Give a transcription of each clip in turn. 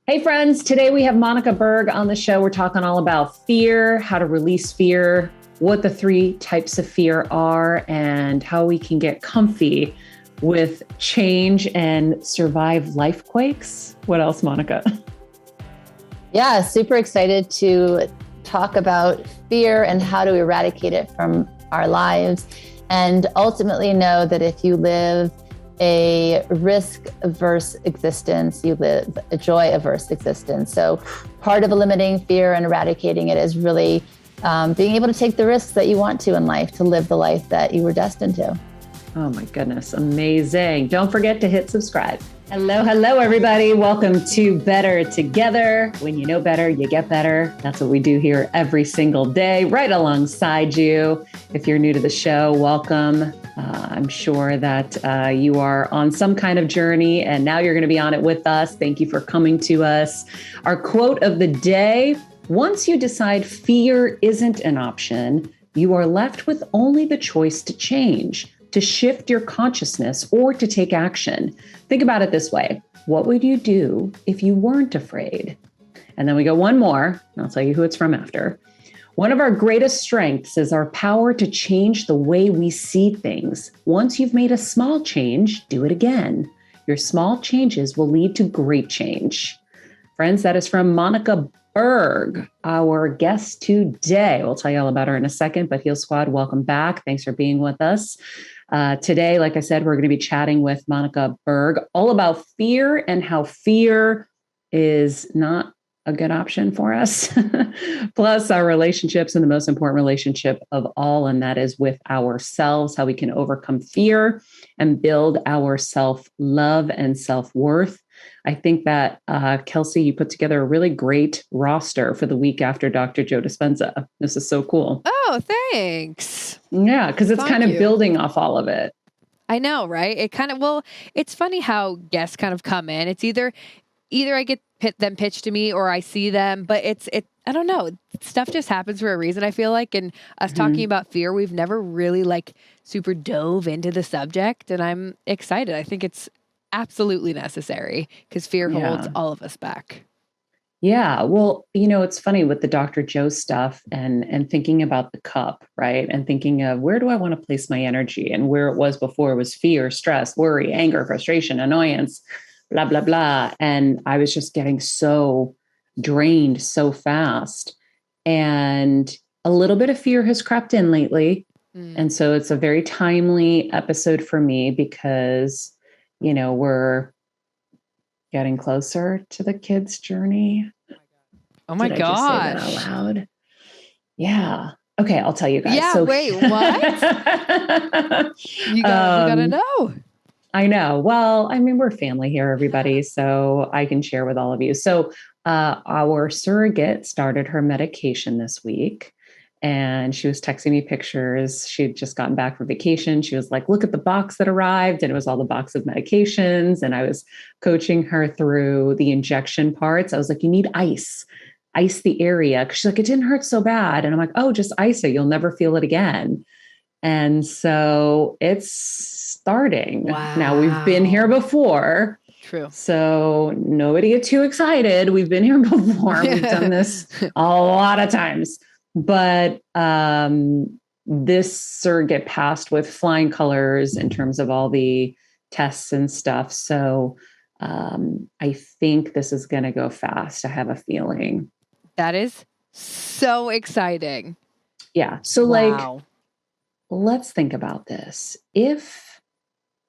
Hey friends, today we have Monica Berg on the show. We're talking all about fear, how to release fear, what the three types of fear are, and how we can get comfy with change and survive life quakes. What else, Monica? Yeah, super excited to talk about fear and how to eradicate it from our lives. And ultimately know that if you live a risk-averse existence, you live a joy-averse existence. So part of eliminating fear and eradicating it is really being able to take the risks that you want to in life, to live the life that you were destined to. Oh my goodness, amazing. Don't forget to hit subscribe. Hello, everybody. Welcome to Better Together. When you know better, you get better. That's what we do here every single day, right alongside you. If you're new to the show, welcome. I'm sure that you are on some kind of journey and now you're going to be on it with us. Thank you for coming to us. Our quote of the day: once you decide fear isn't an option, you are left with only the choice to change, to shift your consciousness, or to take action. Think about it this way. What would you do if you weren't afraid? And then we go one more, and I'll tell you who it's from after. One of our greatest strengths is our power to change the way we see things. Once you've made a small change, do it again. Your small changes will lead to great change. Friends, that is from Monica Berg, our guest today. We'll tell you all about her in a second, but Heal Squad, welcome back. Thanks for being with us. Today, like I said, we're going to be chatting with Monica Berg all about fear and how fear is not a good option for us. Plus our relationships, and the most important relationship of all, and that is with ourselves, how we can overcome fear and build our self-love and self-worth. I think that, Kelsey, you put together a really great roster for the week after Dr. Joe Dispenza. This is so cool. Oh, thanks. Yeah, because it's kind of building off all of it. I know, right? It's funny how guests kind of come in. It's either I get them pitched to me or I see them, but I don't know. Stuff just happens for a reason, I feel like. And us talking about fear, we've never really super dove into the subject, and I'm excited. I think it's absolutely necessary because fear holds all of us back. Yeah. Well, it's funny with the Dr. Joe stuff and thinking about the cup, right? And thinking of where do I want to place my energy, and where it was before was fear, stress, worry, anger, frustration, annoyance, blah, blah, blah. And I was just getting so drained so fast. And a little bit of fear has crept in lately. And so it's a very timely episode for me because, we're getting closer to the kids' journry. Oh my gosh! I just say that out loud? Yeah. Okay, I'll tell you guys. Yeah. Wait. What? we gotta know. I know. Well, I mean, we're family here, everybody, so I can share with all of you. So, our surrogate started her medication this week. And she was texting me pictures. She'd just gotten back from vacation. She was like, look at the box that arrived. And it was all the box of medications. And I was coaching her through the injection parts. I was like, you need ice the area. Cause she's like, it didn't hurt so bad. And I'm like, oh, just ice it. You'll never feel it again. And so it's starting. Wow. Now, we've been here before. True. So nobody get too excited. We've been here before. We've done this a lot of times. But this surrogate passed with flying colors in terms of all the tests and stuff. So I think this is going to go fast. I have a feeling. That is so exciting. Yeah. So let's think about this. If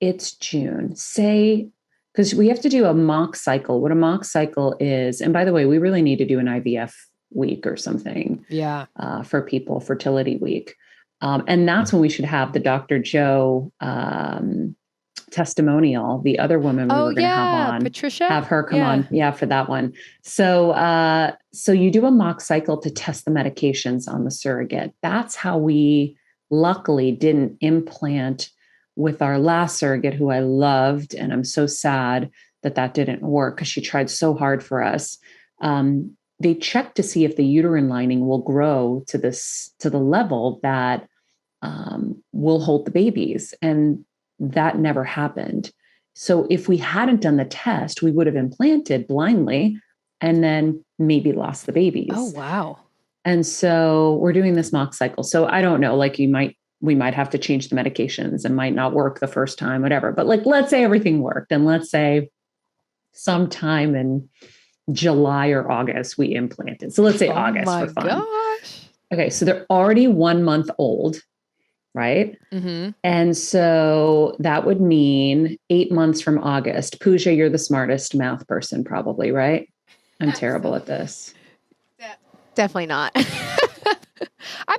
it's June, say, because we have to do a mock cycle. What a mock cycle is, and by the way, we really need to do an IVF week or something. Yeah. For people, fertility week. And that's when we should have the Dr. Joe testimonial. The other woman we were going to have on, Patricia, have her come on. Yeah. For that one. So, so you do a mock cycle to test the medications on the surrogate. That's how we luckily didn't implant with our last surrogate, who I loved. And I'm so sad that didn't work because she tried so hard for us. They check to see if the uterine lining will grow to the level that will hold the babies. And that never happened. So if we hadn't done the test, we would have implanted blindly and then maybe lost the babies. Oh, wow. And so we're doing this mock cycle. So I don't know, like we might have to change the medications and might not work the first time, whatever. But like, let's say everything worked. And let's say sometime in July or August, we implanted. So let's say August for fun. Gosh. Okay. So they're already 1 month old, right? Mm-hmm. And so that would mean 8 months from August. Pooja, you're the smartest math person probably, right? I'm terrible at this. Definitely not. I'm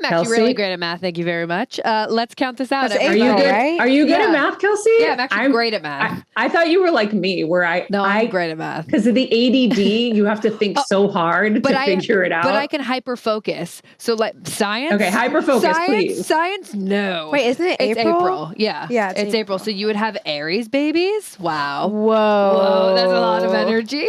actually Kelsey? really great at math. Thank you very much. Let's count this out. That's Are everybody. you good? right? Are you good Yeah. at math, Kelsey? Yeah, I'm actually great at math. I thought you were like me, where I'm great at math. because of the ADD, you have to think so hard to figure it out. But I can hyper focus. So like science. Okay, hyper focus, please. Science, no. Wait, isn't it It's April? April. Yeah. Yeah, It's it's April. So you would have Aries babies. Wow. Whoa. Whoa, that's a lot of energy.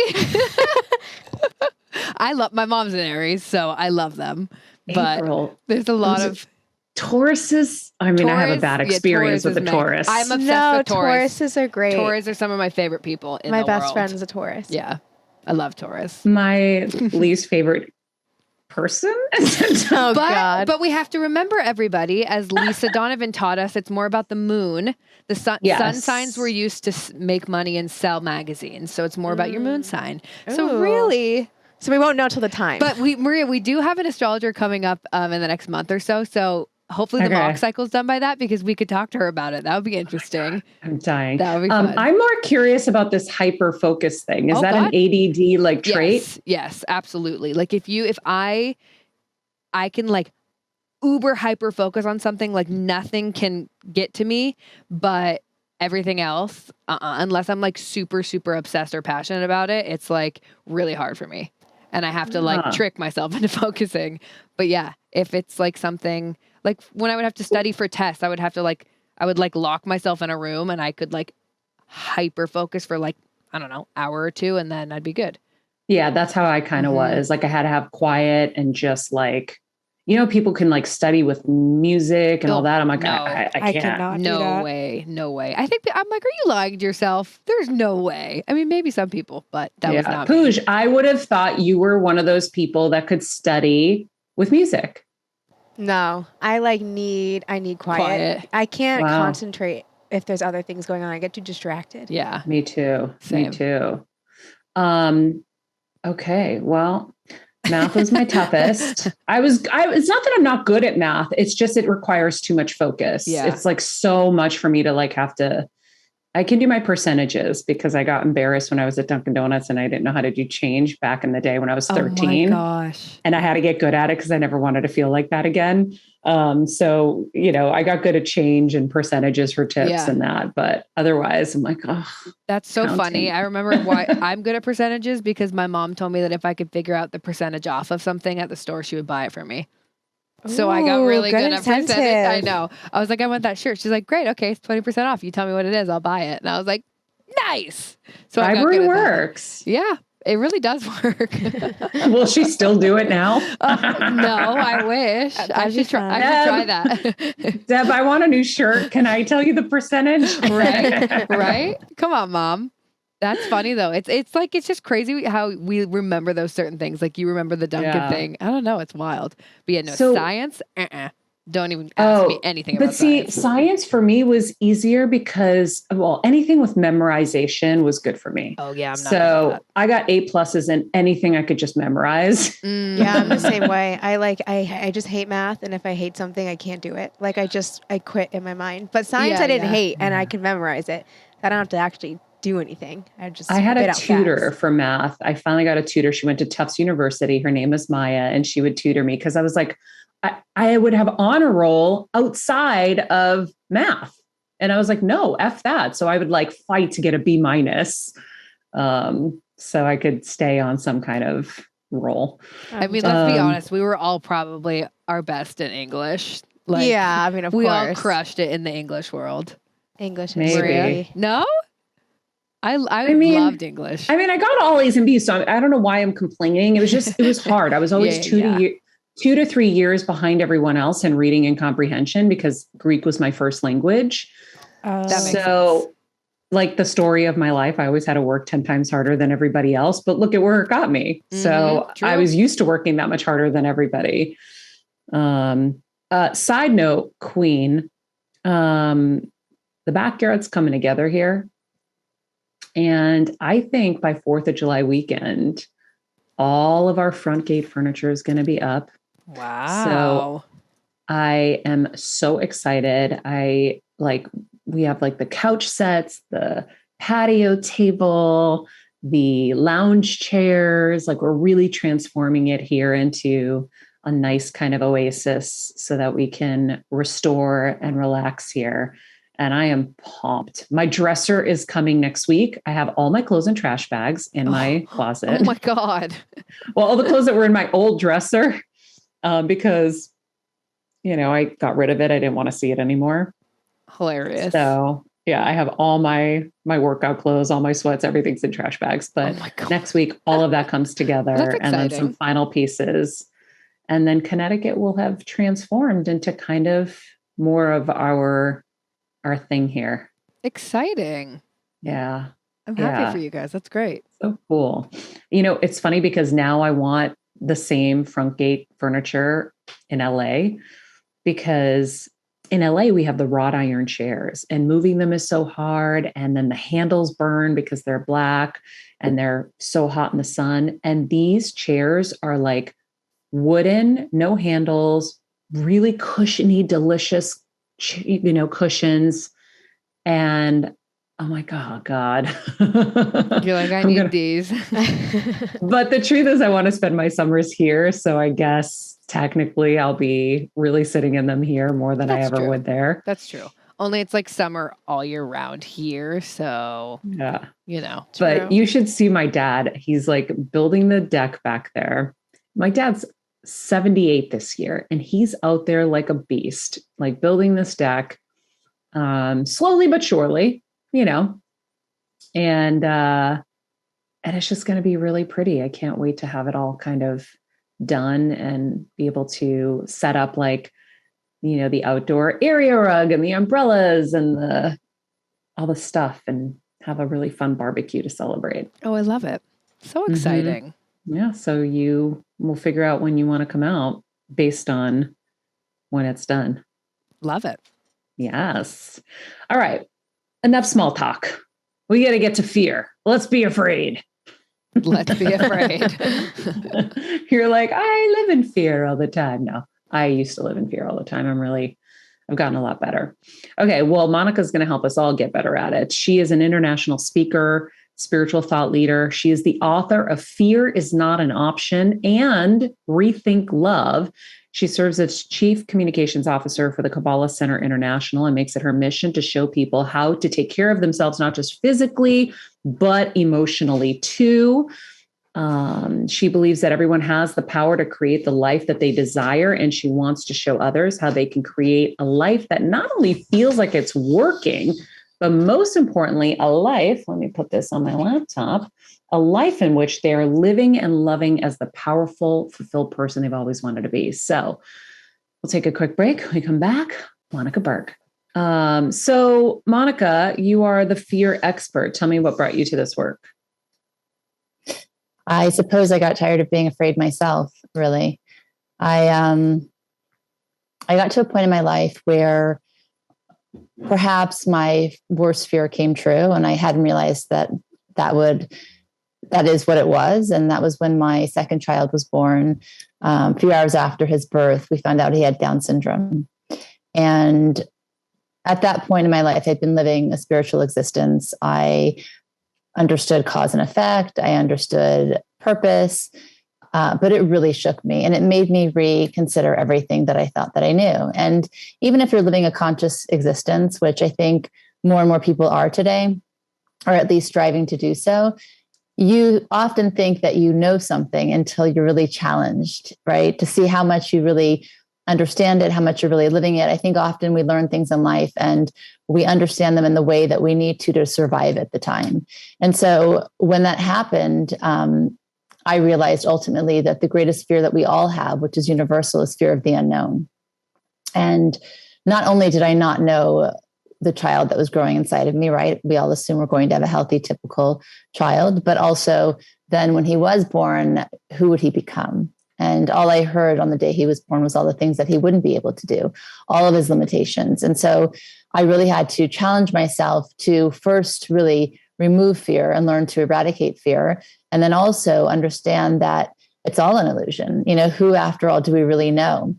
I love my mom's an Aries, so I love them. But April. there's a lot of Tauruses. I mean, I have a bad experience with the Taurus. I'm obsessed No, with Taurus. Tauruses are great. Taurus are some of my favorite people in My the best world. friend is a Taurus. Yeah. I love Taurus. My least favorite person. Oh, God. But we have to remember, everybody, as Lisa Donovan taught us, it's more about the moon. The sun Yes. signs were used to make money and sell magazines. So it's more about your moon sign. So Ooh. really... So we won't know till the time. But Maria, we do have an astrologer coming up in the next month or so. So hopefully the mock cycle's done by that because we could talk to her about it. That would be interesting. I'm dying. That would be fun. I'm more curious about this hyper focus thing. Is that God. an ADD like trait? Yes, absolutely. Like if I can like uber hyper focus on something, like nothing can get to me, but everything else, unless I'm like super, super obsessed or passionate about it, it's like really hard for me. And I have to like trick myself into focusing. But yeah, if it's like something like when I would have to study for tests, I would lock myself in a room and I could like hyper focus for like, I don't know, hour or two, and then I'd be good. Yeah, that's how I kind of was. Like I had to have quiet and just like, you know, people can like study with music and all that. I'm like, no. I I can't. cannot do No that. way. No way. I'm like, are you lying to yourself? There's no way. I mean, maybe some people, but that was not me. Pooj, I would have thought you were one of those people that could study with music. No, I need quiet. I can't concentrate if there's other things going on. I get too distracted. Yeah. Me too. Same. Me too. Okay. Well, math was my toughest. It's not that I'm not good at math. It's just, it requires too much focus. Yeah. It's like so much for me to like I can do my percentages because I got embarrassed when I was at Dunkin' Donuts and I didn't know how to do change back in the day when I was 13. Oh my gosh. And I had to get good at it because I never wanted to feel like that again. So, you know, I got good at change and percentages for tips and that, but otherwise I'm like, oh, that's so funny. I remember why I'm good at percentages because my mom told me that if I could figure out the percentage off of something at the store, she would buy it for me. So I got really good at percentage. I know. I was like, I want that shirt. She's like, great. Okay. It's 20% off. You tell me what it is. I'll buy it. And I was like, nice. So bribery works. Yeah, it really does work. Will she still do it now? No, I wish. I should try that. Deb, I want a new shirt. Can I tell you the percentage? Right? Come on, Mom. That's funny though. It's like, it's just crazy how we remember those certain things. Like you remember the Dunkin' thing. I don't know. It's wild. But yeah, no, science, don't even ask me anything about science. But see, science for me was easier because, well, anything with memorization was good for me. Oh yeah. I'm not so I got A+ in anything I could just memorize. Yeah, I'm the same way. I just hate math. And if I hate something, I can't do it. Like I quit in my mind, but science I didn't hate and I could memorize it. I don't have to actually do anything. I had a tutor for math. I finally got a tutor. She went to Tufts University. Her name is Maya, and she would tutor me because I was like, I would have honor roll outside of math. And I was like, no, F that. So I would like fight to get a B-, so I could stay on some kind of roll. I mean, let's be honest. We were all probably our best in English. Like, yeah, I mean, of course. We all crushed it in the English world. English, maybe. No? I mean, loved English. I mean, I got all A's and B's, so I don't know why I'm complaining. It was hard. I was always 2 to 3 years behind everyone else in reading and comprehension because Greek was my first language. That makes sense. like the story of my life. I always had to work 10 times harder than everybody else, but look at where it got me. So true. I was used to working that much harder than everybody. Side note, Queen, the backyard's coming together here. And I think by 4th of July weekend, all of our front gate furniture is going to be up. Wow. So I am so excited. We have like the couch sets, the patio table, the lounge chairs. Like we're really transforming it here into a nice kind of oasis so that we can restore and relax here. And I am pumped. My dresser is coming next week. I have all my clothes in trash bags in my closet. Oh my God. Well, all the clothes that were in my old dresser, because, I got rid of it. I didn't want to see it anymore. Hilarious. So yeah, I have all my workout clothes, all my sweats, everything's in trash bags. But next week, all of that comes together and then some final pieces. And then Connecticut will have transformed into kind of more of our thing here. Exciting. Yeah. I'm happy for you guys. That's great. So cool. It's funny because now I want the same front gate furniture in LA, because in LA we have the wrought iron chairs and moving them is so hard. And then the handles burn because they're black and they're so hot in the sun. And these chairs are like wooden, no handles, really cushiony, delicious cushions. And oh my God. You're like, I need these. But the truth is I want to spend my summers here. So I guess technically I'll be really sitting in them here more than I ever would there. That's true. Only it's like summer all year round here. So, yeah, But you should see my dad. He's like building the deck back there. My dad's 78 this year and he's out there like a beast, like building this deck, slowly but surely, and it's just going to be really pretty. I can't wait to have it all kind of done and be able to set up like, the outdoor area rug and the umbrellas and all the stuff and have a really fun barbecue to celebrate. Oh, I love it. So exciting. Mm-hmm. Yeah. So you will figure out when you want to come out based on when it's done. Love it. Yes. All right. Enough small talk. We got to get to fear. Let's be afraid. Let's be afraid. You're like, I live in fear all the time. No, I used to live in fear all the time. I've gotten a lot better. Okay. Well, Monica's going to help us all get better at it. She is an international speaker, spiritual thought leader. She is the author of Fear is Not an Option and Rethink Love. She serves as Chief Communications Officer for the Kabbalah Center International and makes it her mission to show people how to take care of themselves, not just physically, but emotionally too. She believes that everyone has the power to create the life that they desire, and she wants to show others how they can create a life that not only feels like it's working, but most importantly, a life, let me put this on my laptop, a life in which they are living and loving as the powerful, fulfilled person they've always wanted to be. So we'll take a quick break. When we come back, Monica Berg. So Monica, you are the fear expert. Tell me what brought you to this work. I suppose I got tired of being afraid myself, really. I got to a point in my life where perhaps my worst fear came true, and I hadn't realized that is what it was. And that was when my second child was born. A few hours after his birth, we found out he had Down syndrome. And at that point in my life, I'd been living a spiritual existence. I understood cause and effect. I understood purpose, but it really shook me, and it made me reconsider everything that I thought that I knew. And even if you're living a conscious existence, which I think more and more people are today, or at least striving to do so, you often think that you know something until you're really challenged, right? To see how much you really understand it, how much you're really living it. I think often we learn things in life and we understand them in the way that we need to survive at the time. And so when that happened, I realized ultimately that the greatest fear that we all have, which is universal, is fear of the unknown. And not only did I not know the child that was growing inside of me, right? We all assume we're going to have a healthy, typical child, but also then when he was born, who would he become? And all I heard on the day he was born was all the things that he wouldn't be able to do, all of his limitations. And so I really had to challenge myself to first really remove fear and learn to eradicate fear. And then also understand that it's all an illusion. Who, after all, do we really know?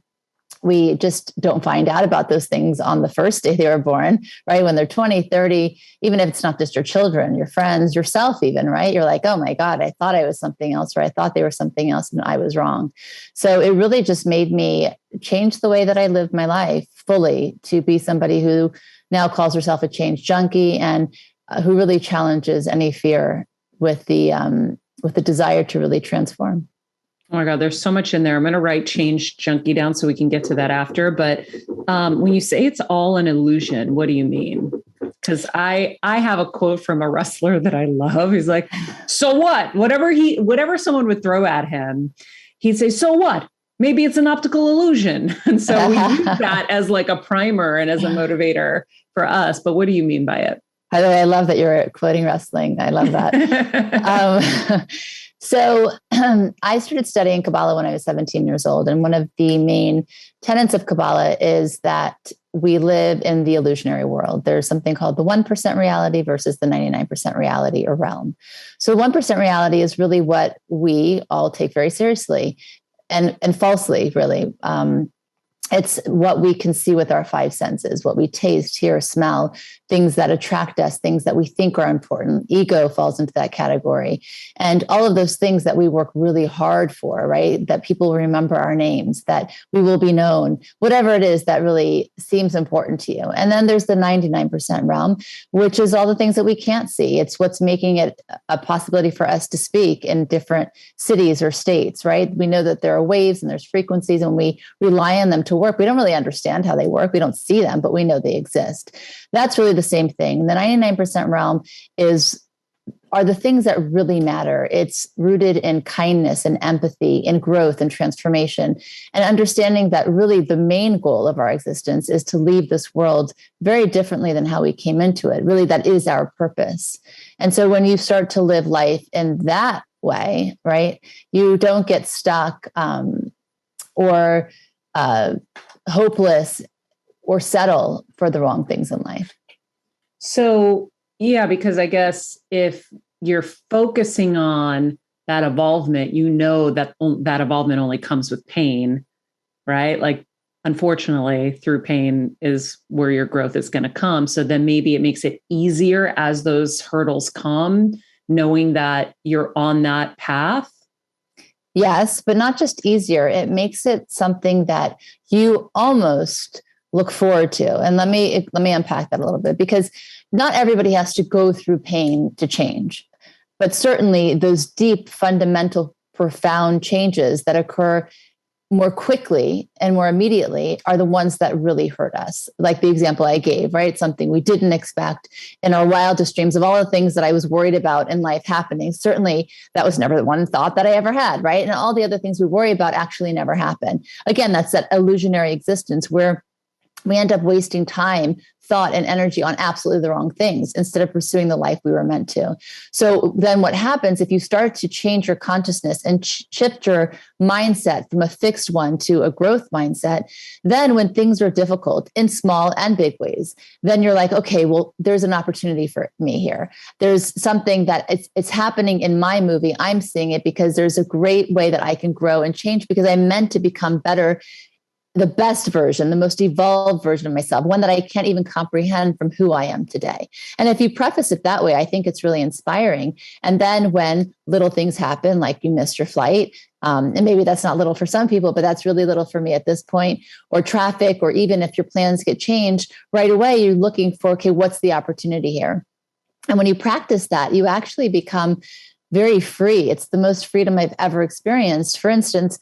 We just don't find out about those things on the first day they were born, right? When they're 20, 30, even if it's not just your children, your friends, yourself even, right? You're like, oh my God, I thought I was something else, or I thought they were something else and I was wrong. So it really just made me change the way that I lived my life fully to be somebody who now calls herself a change junkie and who really challenges any fear with the desire to really transform. Oh my God, there's so much in there. I'm going to write change junkie down so we can get to that after. But when you say it's all an illusion, what do you mean? Because I have a quote from a wrestler that I love. He's like, so what? Whatever someone would throw at him, he'd say, so what? Maybe it's an optical illusion. And so we use that as like a primer and as a motivator for us. But what do you mean by it? I love that you're quoting wrestling. I love that. So I started studying Kabbalah when I was 17 years old. And one of the main tenets of Kabbalah is that we live in the illusionary world. There's something called the 1% reality versus the 99% reality or realm. So the 1% reality is really what we all take very seriously and falsely, really. It's what we can see with our five senses, what we taste, hear, smell, things that attract us, things that we think are important. Ego falls into that category. And all of those things that we work really hard for, right? That people remember our names, that we will be known, whatever it is that really seems important to you. And then there's the 99% realm, which is all the things that we can't see. It's what's making it a possibility for us to speak in different cities or states, right? We know that there are waves and there's frequencies and we rely on them to work. We don't really understand how they work. We don't see them, but we know they exist. That's really the same thing. The 99% realm are the things that really matter. It's rooted in kindness and empathy, in growth and transformation, and understanding that really the main goal of our existence is to leave this world very differently than how we came into it. Really, that is our purpose. And so when you start to live life in that way, right, you don't get stuck or hopeless or settle for the wrong things in life. So, yeah, because I guess if you're focusing on that evolvement, you know that that evolvement only comes with pain, right? Like, unfortunately, through pain is where your growth is going to come. So then maybe it makes it easier as those hurdles come, knowing that you're on that path. Yes, but not just easier. It makes it something that you almost look forward to. And let me unpack that a little bit, because not everybody has to go through pain to change, but certainly those deep, fundamental, profound changes that occur more quickly and more immediately are the ones that really hurt us. Like the example I gave, right? Something we didn't expect in our wildest dreams of all the things that I was worried about in life happening. Certainly that was never the one thought that I ever had, right? And all the other things we worry about actually never happen. Again, that's that illusionary existence where we end up wasting time, thought, and energy on absolutely the wrong things instead of pursuing the life we were meant to. So then what happens if you start to change your consciousness and shift your mindset from a fixed one to a growth mindset, then when things are difficult in small and big ways, then you're like, okay, well, there's an opportunity for me here. There's something that it's happening in my movie. I'm seeing it because there's a great way that I can grow and change because I'm meant to become better, the best version, the most evolved version of myself, one that I can't even comprehend from who I am today. And if you preface it that way, I think it's really inspiring. And then when little things happen, like you missed your flight, and maybe that's not little for some people, but that's really little for me at this point, or traffic, or even if your plans get changed, right away, you're looking for, okay, what's the opportunity here? And when you practice that, you actually become very free. It's the most freedom I've ever experienced. For instance,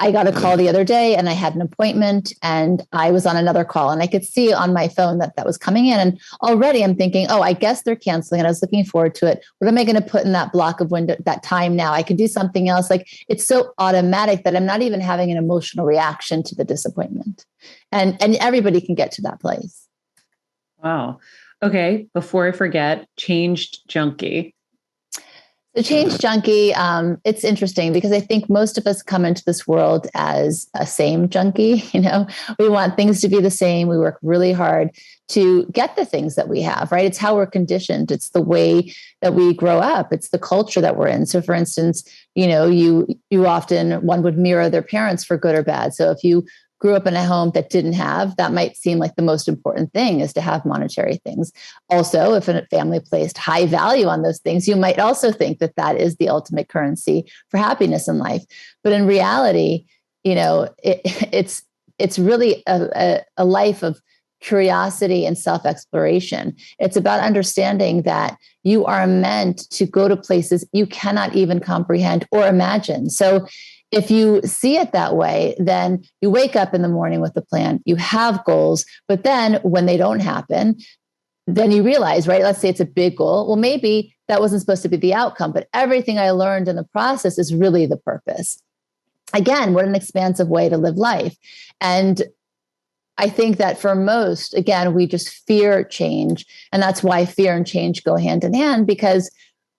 I got a call the other day and I had an appointment and I was on another call and I could see on my phone that was coming in. And already I'm thinking, oh, I guess they're canceling. And I was looking forward to it. What am I going to put in that block of window, that time now? I could do something else. Like it's so automatic that I'm not even having an emotional reaction to the disappointment. And everybody can get to that place. Wow. Okay. Before I forget, changed junkie. The change junkie, it's interesting because I think most of us come into this world as a same junkie. We want things to be the same. We work really hard to get the things that we have, right? It's how we're conditioned. It's the way that we grow up. It's the culture that we're in. So for instance, you often, one would mirror their parents for good or bad. So if you grew up in a home that didn't have, that might seem like the most important thing is to have monetary things. Also, if a family placed high value on those things, you might also think that that is the ultimate currency for happiness in life. But in reality, it's really a life of curiosity and self-exploration. It's about understanding that you are meant to go to places you cannot even comprehend or imagine. So if you see it that way, then you wake up in the morning with a plan, you have goals, but then when they don't happen, then you realize, right? Let's say it's a big goal. Well, maybe that wasn't supposed to be the outcome, but everything I learned in the process is really the purpose. Again, what an expansive way to live life. And I think that for most, again, we just fear change. And that's why fear and change go hand in hand, because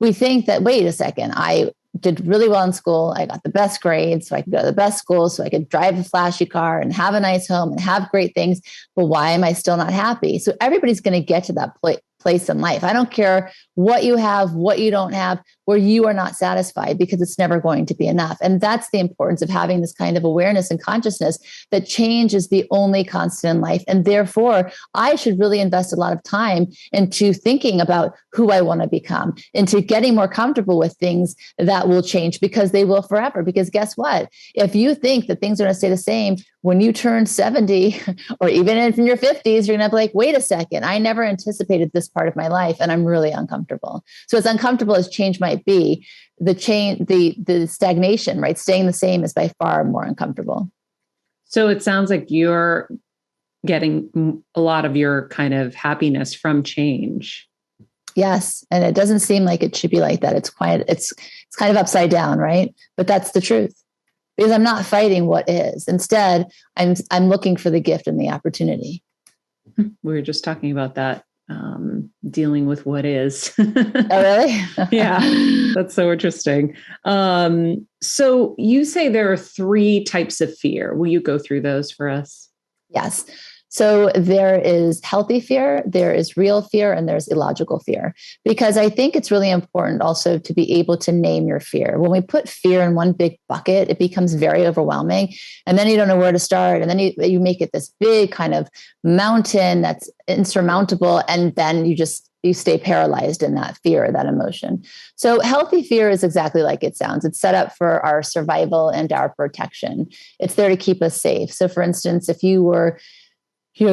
we think that, wait a second, I did really well in school. I got the best grades, so I could go to the best school, so I could drive a flashy car and have a nice home and have great things. But why am I still not happy? So everybody's going to get to that place in life. I don't care what you have, what you don't have, where you are not satisfied, because it's never going to be enough. And that's the importance of having this kind of awareness and consciousness that change is the only constant in life. And therefore, I should really invest a lot of time into thinking about who I want to become, into getting more comfortable with things that will change, because they will forever. Because guess what? If you think that things are going to stay the same, when you turn 70 or even in your 50s, you're going to be like, wait a second, I never anticipated this part of my life and I'm really uncomfortable. So as uncomfortable as change might be, the stagnation, right? Staying the same is by far more uncomfortable. So it sounds like you're getting a lot of your kind of happiness from change. Yes. And it doesn't seem like it should be like that. It's kind of upside down, right? But that's the truth. Because I'm not fighting what is. Instead, I'm looking for the gift and the opportunity. We were just talking about that, dealing with what is. Oh, really? Yeah, that's so interesting. So you say there are 3 types of fear. Will you go through those for us? Yes. So there is healthy fear, there is real fear, and there's illogical fear. Because I think it's really important also to be able to name your fear. When we put fear in one big bucket, it becomes very overwhelming. And then you don't know where to start. And then you make it this big kind of mountain that's insurmountable. And then you stay paralyzed in that fear, that emotion. So healthy fear is exactly like it sounds. It's set up for our survival and our protection. It's there to keep us safe. So for instance, if you're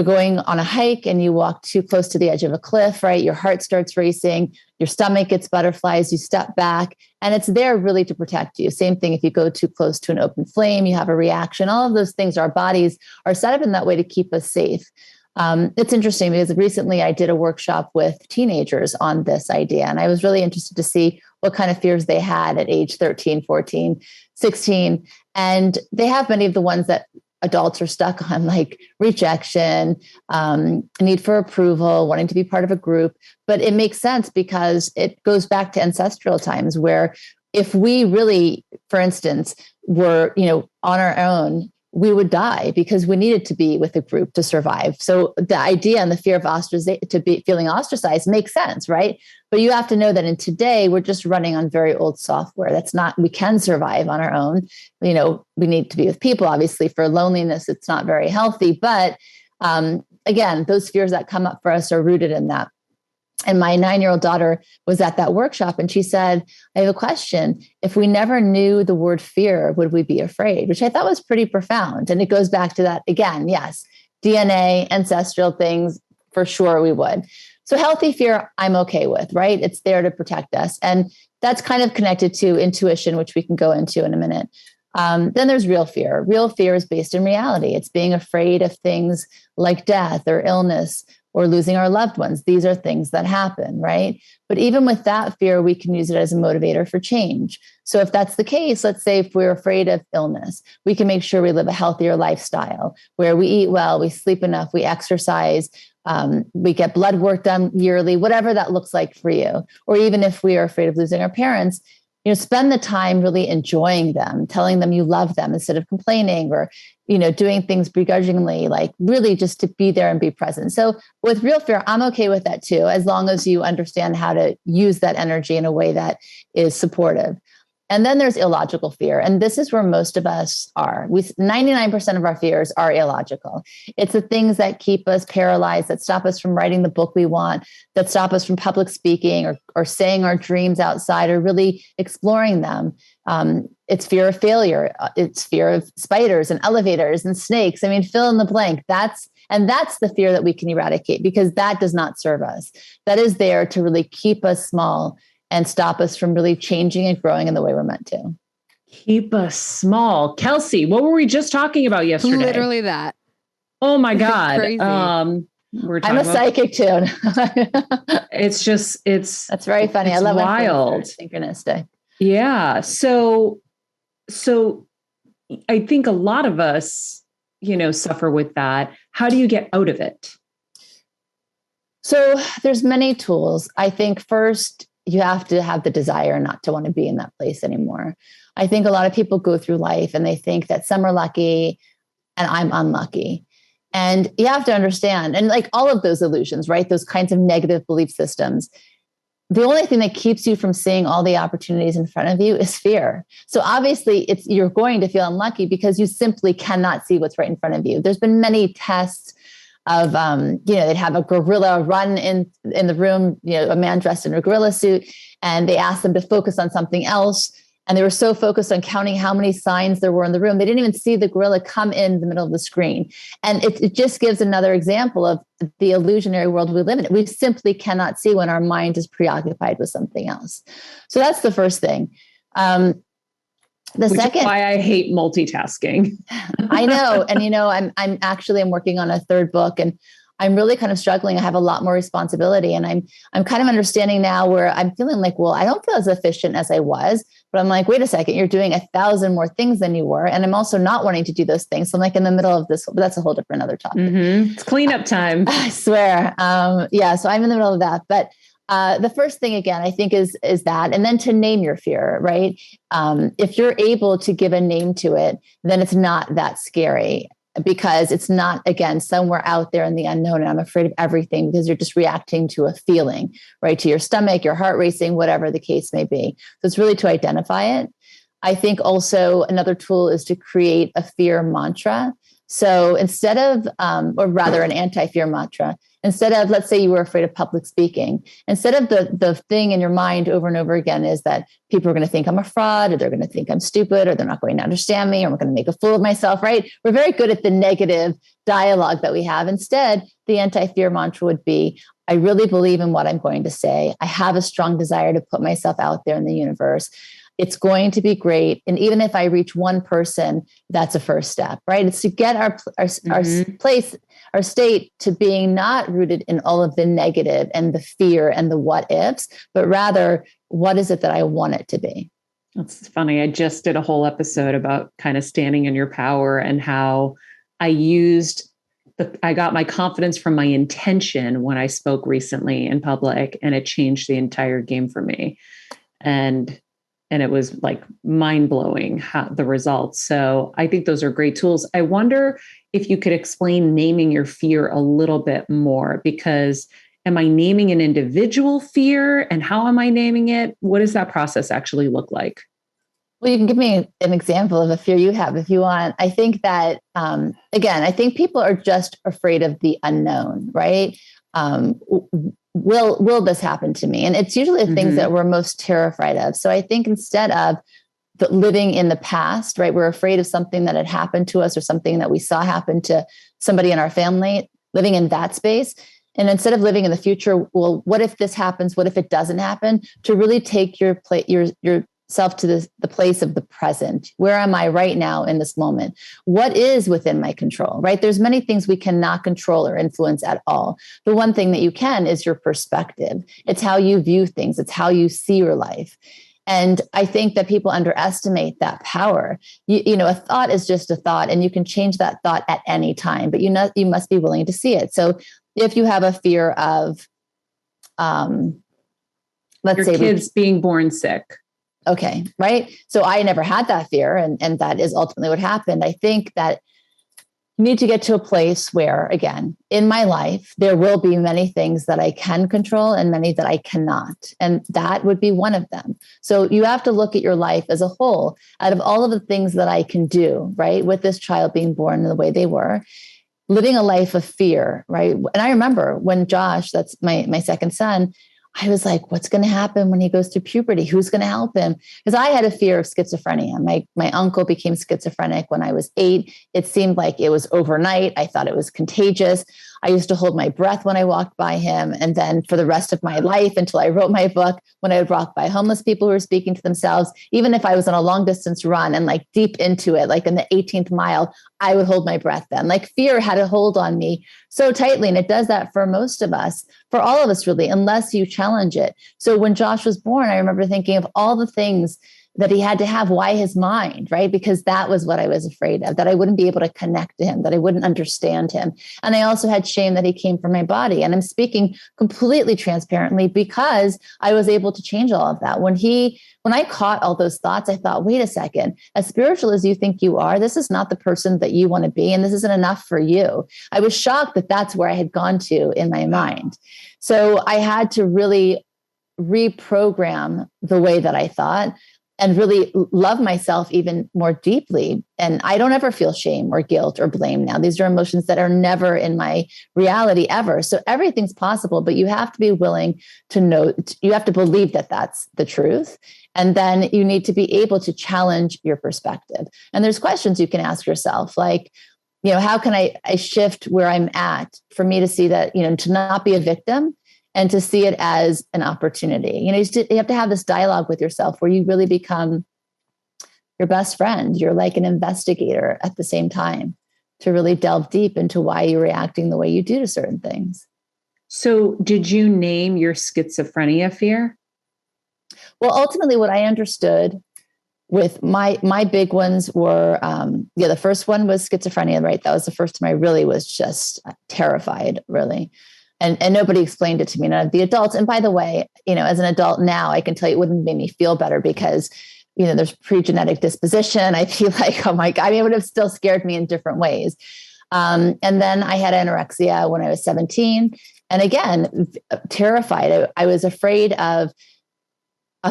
going on a hike and you walk too close to the edge of a cliff, right? Your heart starts racing, your stomach gets butterflies, you step back, and it's there really to protect you. Same thing if you go too close to an open flame, you have a reaction. All of those things, our bodies are set up in that way to keep us safe. It's interesting because recently I did a workshop with teenagers on this idea, and I was really interested to see what kind of fears they had at age 13, 14, 16. And they have many of the ones that adults are stuck on, like rejection, need for approval, wanting to be part of a group. But it makes sense because it goes back to ancestral times where if we really, for instance, were, on our own, we would die because we needed to be with a group to survive. So the idea and the fear of feeling ostracized makes sense, right? But you have to know that in today, we're just running on very old software. We can survive on our own. We need to be with people, obviously. For loneliness, it's not very healthy. But again, those fears that come up for us are rooted in that. And my 9-year-old daughter was at that workshop and she said, I have a question. If we never knew the word fear, would we be afraid? Which I thought was pretty profound. And it goes back to that again. Yes, DNA, ancestral things, for sure we would. So healthy fear, I'm okay with, right? It's there to protect us. And that's kind of connected to intuition, which we can go into in a minute. Then there's real fear. Real fear is based in reality. It's being afraid of things like death or illness or losing our loved ones. These are things that happen, right? But even with that fear, we can use it as a motivator for change. So if that's the case, let's say if we're afraid of illness, we can make sure we live a healthier lifestyle where we eat well, we sleep enough, we exercise, We get blood work done yearly, whatever that looks like for you. Or even if we are afraid of losing our parents, spend the time really enjoying them, telling them you love them instead of complaining or, doing things begrudgingly, like really just to be there and be present. So with real fear, I'm okay with that too, as long as you understand how to use that energy in a way that is supportive. And then there's illogical fear. And this is where most of us are. 99% of our fears are illogical. It's the things that keep us paralyzed, that stop us from writing the book we want, that stop us from public speaking or saying our dreams outside or really exploring them. It's fear of failure. It's fear of spiders and elevators and snakes. I mean, fill in the blank. That's the fear that we can eradicate, because that does not serve us. That is there to really keep us small and stop us from really changing and growing in the way we're meant to. Keep us small. Kelsey, what were we just talking about yesterday? Literally that. Oh my God. Crazy. I'm a psychic too. That's very funny. I love wild. Synchronistic. Yeah. So I think a lot of us, suffer with that. How do you get out of it? So there's many tools. I think first, you have to have the desire not to want to be in that place anymore. I think a lot of people go through life and they think that some are lucky and I'm unlucky. And you have to understand, and like all of those illusions, right? Those kinds of negative belief systems, the only thing that keeps you from seeing all the opportunities in front of you is fear. So obviously you're going to feel unlucky because you simply cannot see what's right in front of you. There's been many tests of, they'd have a gorilla run in the room, a man dressed in a gorilla suit, and they asked them to focus on something else. And they were so focused on counting how many signs there were in the room, they didn't even see the gorilla come in the middle of the screen. And it just gives another example of the illusionary world we live in. We simply cannot see when our mind is preoccupied with something else. So that's the first thing. Which is why I hate multitasking. I know. And, I'm working on a third book, and I'm really kind of struggling. I have a lot more responsibility, and I'm kind of understanding now where I'm feeling like, well, I don't feel as efficient as I was, but I'm like, wait a second, you're doing 1,000 more things than you were. And I'm also not wanting to do those things. So I'm like in the middle of this, but that's a whole different other topic. Mm-hmm. It's cleanup time. I swear. So I'm in the middle of that, but the first thing, again, I think is that, and then to name your fear, right? If you're able to give a name to it, then it's not that scary, because it's not, again, somewhere out there in the unknown. And I'm afraid of everything because you're just reacting to a feeling, right? To your stomach, your heart racing, whatever the case may be. So it's really to identify it. I think also another tool is to create a fear mantra. So instead of, or rather an anti-fear mantra, instead of, let's say you were afraid of public speaking, instead of the thing in your mind over and over again is that people are going to think I'm a fraud, or they're going to think I'm stupid, or they're not going to understand me, or I'm going to make a fool of myself, right? We're very good at the negative dialogue that we have. Instead, the anti-fear mantra would be, I really believe in what I'm going to say. I have a strong desire to put myself out there in the universe. It's going to be great. And even if I reach one person, that's a first step, right? It's to get our place, our state to being not rooted in all of the negative and the fear and the what ifs, but rather, what is it that I want it to be? That's funny. I just did a whole episode about kind of standing in your power and how I got my confidence from my intention when I spoke recently in public, and it changed the entire game for me. And it was like mind-blowing the results. So I think those are great tools. I wonder if you could explain naming your fear a little bit more, because am I naming an individual fear, and how am I naming it? What does that process actually look like? Well, you can give me an example of a fear you have if you want. I think that, again, I think people are just afraid of the unknown, right? Will this happen to me? And it's usually the things that we're most terrified of. So I think instead of living in the past, right, we're afraid of something that had happened to us or something that we saw happen to somebody in our family, living in that space. And instead of living in the future, well, what if this happens? What if it doesn't happen? To really take yourself to the place of the present. Where am I right now in this moment? What is within my control, right? There's many things we cannot control or influence at all. The one thing that you can is your perspective. It's how you view things. It's how you see your life. And I think that people underestimate that power. A thought is just a thought, and you can change that thought at any time, but you must be willing to see it. So if you have a fear of, let's your say kids being born sick. Okay. Right. So I never had that fear. And that is ultimately what happened. I think that you need to get to a place where, again, in my life, there will be many things that I can control and many that I cannot. And that would be one of them. So you have to look at your life as a whole. Out of all of the things that I can do, right, with this child being born the way they were, living a life of fear, right? And I remember when Josh, that's my second son, I was like, what's going to happen when he goes through puberty? Who's going to help him? Because I had a fear of schizophrenia. My uncle became schizophrenic when I was 8. It seemed like it was overnight. I thought it was contagious. I used to hold my breath when I walked by him. And then for the rest of my life, until I wrote my book, when I would walk by homeless people who were speaking to themselves, even if I was on a long distance run and like deep into it, like in the 18th mile, I would hold my breath then. Like fear had a hold on me so tightly. And it does that for most of us, for all of us really, unless you challenge it. So when Josh was born, I remember thinking of all the things that he had to have. Why his mind, right? Because that was what I was afraid of, that I wouldn't be able to connect to him, that I wouldn't understand him. And I also had shame that he came from my body. And I'm speaking completely transparently because I was able to change all of that. When I caught all those thoughts, I thought, wait a second, as spiritual as you think you are, this is not the person that you want to be. And this isn't enough for you. I was shocked that that's where I had gone to in my mind. So I had to really reprogram the way that I thought and really love myself even more deeply. And I don't ever feel shame or guilt or blame now. These are emotions that are never in my reality ever. So everything's possible, but you have to be willing to know, you have to believe that that's the truth. And then you need to be able to challenge your perspective. And there's questions you can ask yourself, like, how can I shift where I'm at for me to see that, to not be a victim, and to see it as an opportunity. You have to have this dialogue with yourself where you really become your best friend. You're like an investigator at the same time to really delve deep into why you're reacting the way you do to certain things. So did you name your schizophrenia fear? Well, ultimately what I understood with my big ones were, the first one was schizophrenia, right? That was the first time I really was just terrified, really. And nobody explained it to me, none of the adults. And by the way, as an adult now, I can tell you it wouldn't make me feel better because, there's pre-genetic disposition. I feel like, oh my God, it would have still scared me in different ways. And then I had anorexia when I was 17. And again, terrified. I was afraid of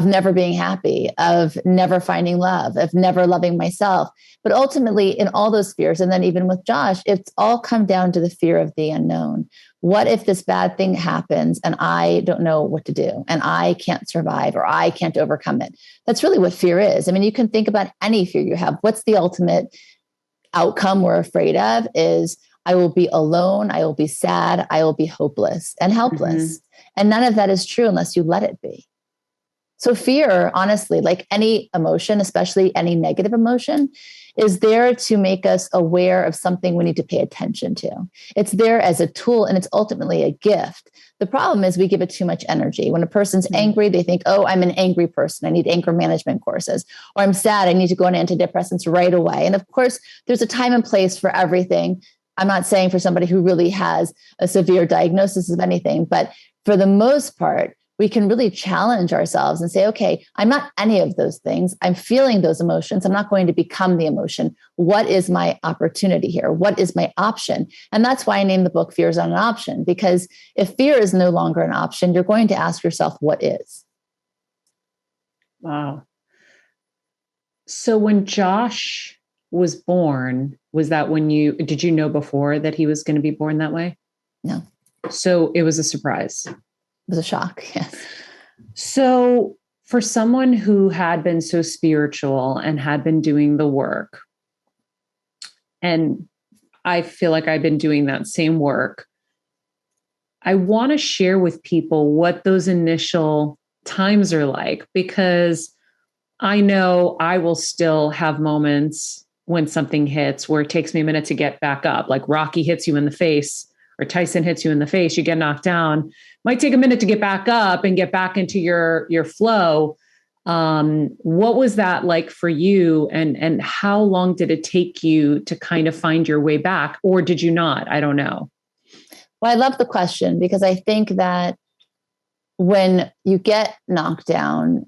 never being happy, of never finding love, of never loving myself. But ultimately, in all those fears, and then even with Josh, it's all come down to the fear of the unknown. What if this bad thing happens and I don't know what to do and I can't survive or I can't overcome it? That's really what fear is. I mean, you can think about any fear you have. What's the ultimate outcome we're afraid of is I will be alone, I will be sad, I will be hopeless and helpless. Mm-hmm. And none of that is true unless you let it be. So fear, honestly, like any emotion, especially any negative emotion, is there to make us aware of something we need to pay attention to. It's there as a tool, and it's ultimately a gift. The problem is we give it too much energy. When a person's angry, they think, oh, I'm an angry person. I need anger management courses. Or I'm sad. I need to go on antidepressants right away. And of course, there's a time and place for everything. I'm not saying for somebody who really has a severe diagnosis of anything, but for the most part, we can really challenge ourselves and say, okay, I'm not any of those things. I'm feeling those emotions. I'm not going to become the emotion. What is my opportunity here? What is my option? And that's why I named the book Fear is Not an Option, because if fear is no longer an option, you're going to ask yourself, what is? Wow. So when Josh was born, was that did you know before that he was going to be born that way? No. So it was a surprise. It was a shock. Yes. So for someone who had been so spiritual and had been doing the work, and I feel like I've been doing that same work, I want to share with people what those initial times are like, because I know I will still have moments when something hits where it takes me a minute to get back up, like Rocky hits you in the face or Tyson hits you in the face, you get knocked down. Might take a minute to get back up and get back into your flow. What was that like for you? And how long did it take you to kind of find your way back? Or did you not? I don't know. Well, I love the question because I think that when you get knocked down,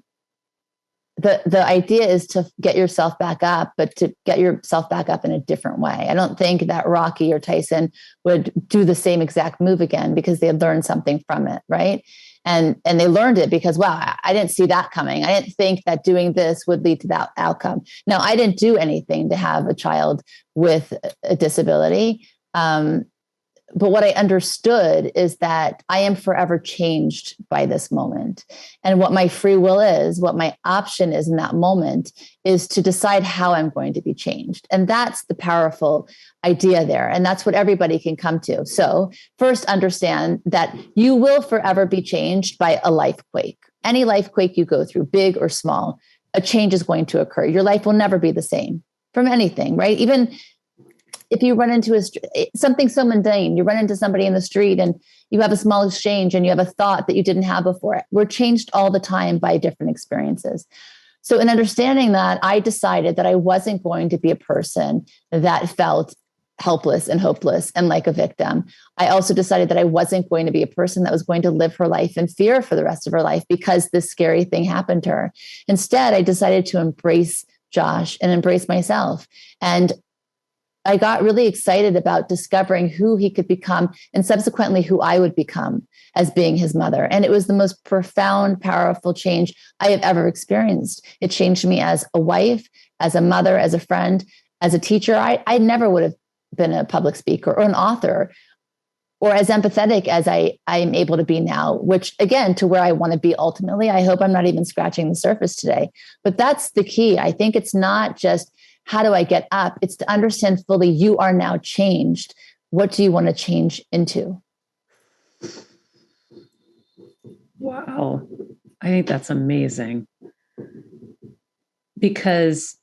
the idea is to get yourself back up, but to get yourself back up in a different way. I don't think that Rocky or Tyson would do the same exact move again because they had learned something from it, right? And they learned it because, wow, I didn't see that coming. I didn't think that doing this would lead to that outcome. Now, I didn't do anything to have a child with a disability. But what I understood is that I am forever changed by this moment. And what my free will is, what my option is in that moment, is to decide how I'm going to be changed. And that's the powerful idea there. And that's what everybody can come to. So first, understand that you will forever be changed by a life quake. Any life quake you go through, big or small, a change is going to occur. Your life will never be the same from anything, right? Even if you run into something so mundane, you run into somebody in the street and you have a small exchange and you have a thought that you didn't have before. We're changed all the time by different experiences. So in understanding that, I decided that I wasn't going to be a person that felt helpless and hopeless and like a victim. I also decided that I wasn't going to be a person that was going to live her life in fear for the rest of her life because this scary thing happened to her. Instead, I decided to embrace Josh and embrace myself. And I got really excited about discovering who he could become and subsequently who I would become as being his mother. And it was the most profound, powerful change I have ever experienced. It changed me as a wife, as a mother, as a friend, as a teacher. I never would have been a public speaker or an author or as empathetic as I'm able to be now, which again, to where I want to be ultimately. I hope I'm not even scratching the surface today. But that's the key. I think it's not just how do I get up? It's to understand fully you are now changed. What do you want to change into? Wow. I think that's amazing. Because,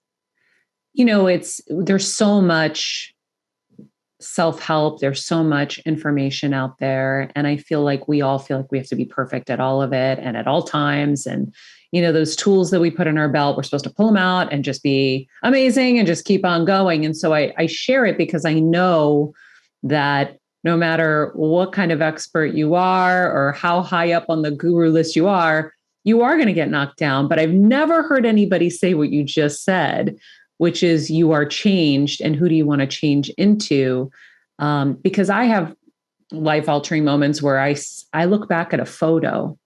there's so much self-help, there's so much information out there. And I feel like we all feel like we have to be perfect at all of it and at all times. And those tools that we put in our belt, we're supposed to pull them out and just be amazing and just keep on going. And so I share it because I know that no matter what kind of expert you are or how high up on the guru list you are going to get knocked down. But I've never heard anybody say what you just said, which is you are changed and who do you want to change into? Because I have life-altering moments where I look back at a photo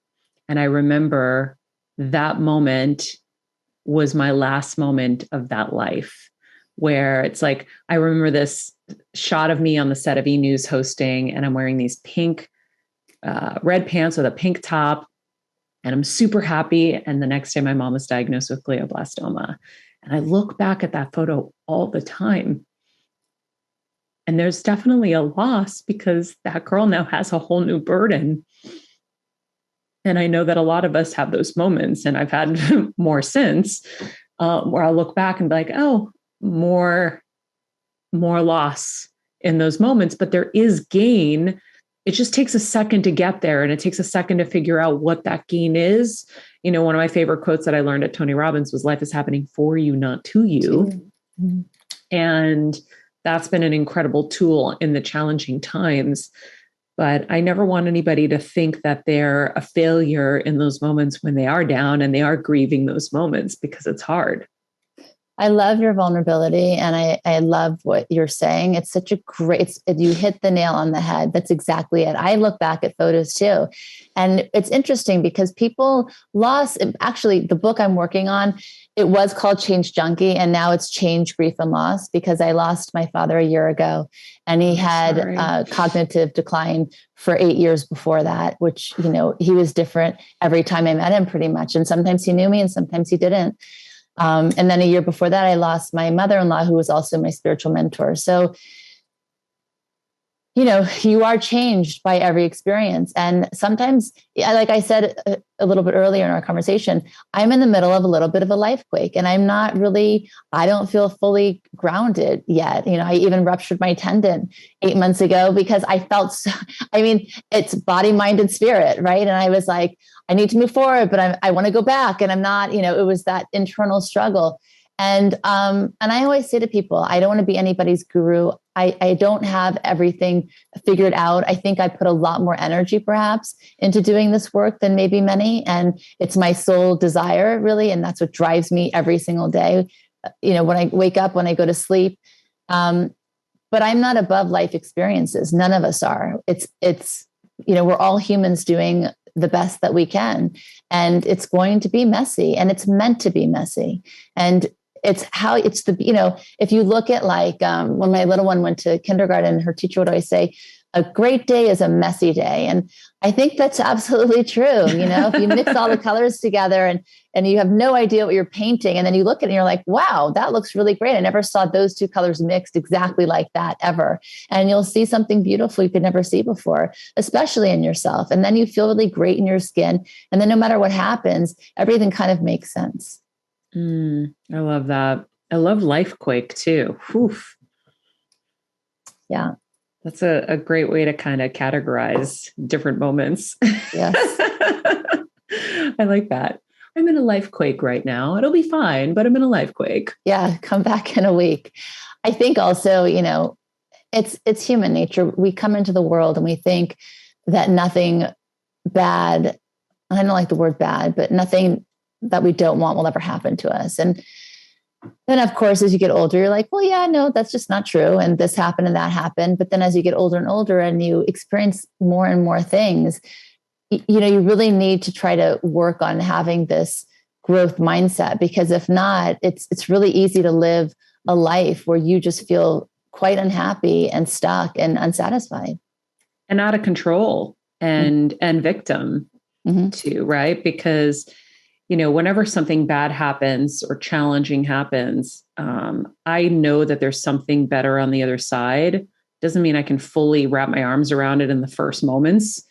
and I remember that moment was my last moment of that life, where it's like, I remember this shot of me on the set of E! News hosting, and I'm wearing these pink, red pants with a pink top, and I'm super happy. And the next day my mom was diagnosed with glioblastoma. And I look back at that photo all the time. And there's definitely a loss because that girl now has a whole new burden. And I know that a lot of us have those moments, and I've had more since, where I'll look back and be like, oh, more loss in those moments, but there is gain. It just takes a second to get there, and it takes a second to figure out what that gain is. One of my favorite quotes that I learned at Tony Robbins was, life is happening for you, not to you. Mm-hmm. And that's been an incredible tool in the challenging times. But I never want anybody to think that they're a failure in those moments when they are down and they are grieving those moments, because it's hard. I love your vulnerability, and I love what you're saying. It's such a great, you hit the nail on the head. That's exactly it. I look back at photos too. And it's interesting because people lost, actually the book I'm working on, it was called Change Junkie, and now it's Change Grief and Loss, because I lost my father a year ago, and he had cognitive decline for 8 years before that, which, he was different every time I met him pretty much. And sometimes he knew me and sometimes he didn't. And then a year before that, I lost my mother-in-law, who was also my spiritual mentor. So, you are changed by every experience. And sometimes, like I said a little bit earlier in our conversation, I'm in the middle of a little bit of a life quake, and I don't feel fully grounded yet. I even ruptured my tendon 8 months ago because I felt it's body, mind, and spirit, right? And I was like, I need to move forward, but I want to go back, and I'm not, it was that internal struggle. And I always say to people, I don't want to be anybody's guru. I don't have everything figured out. I think I put a lot more energy perhaps into doing this work than maybe many. And it's my sole desire really. And that's what drives me every single day. When I wake up, when I go to sleep. But I'm not above life experiences. None of us are. It's we're all humans doing the best that we can. And it's going to be messy, and it's meant to be messy. And it's if you look at when my little one went to kindergarten, her teacher would always say, a great day is a messy day. And I think that's absolutely true. If you mix all the colors together and you have no idea what you're painting, and then you look at it and you're like, wow, that looks really great. I never saw those two colors mixed exactly like that ever. And you'll see something beautiful you could never see before, especially in yourself. And then you feel really great in your skin. And then no matter what happens, everything kind of makes sense. I love that. I love Life Quake too. Oof. Yeah. That's a great way to kind of categorize different moments. Yes. I like that. I'm in a life quake right now. It'll be fine, but I'm in a life quake. Yeah. Come back in a week. I think also, it's human nature. We come into the world and we think that nothing bad, I don't like the word bad, but nothing that we don't want will ever happen to us. And then, of course, as you get older, you're like, well, yeah, no, that's just not true. And this happened and that happened. But then as you get older and older and you experience more and more things, you really need to try to work on having this growth mindset, because if not, it's really easy to live a life where you just feel quite unhappy and stuck and unsatisfied. And out of control and victim too, right? Because whenever something bad happens or challenging happens, I know that there's something better on the other side. Doesn't mean I can fully wrap my arms around it in the first moments,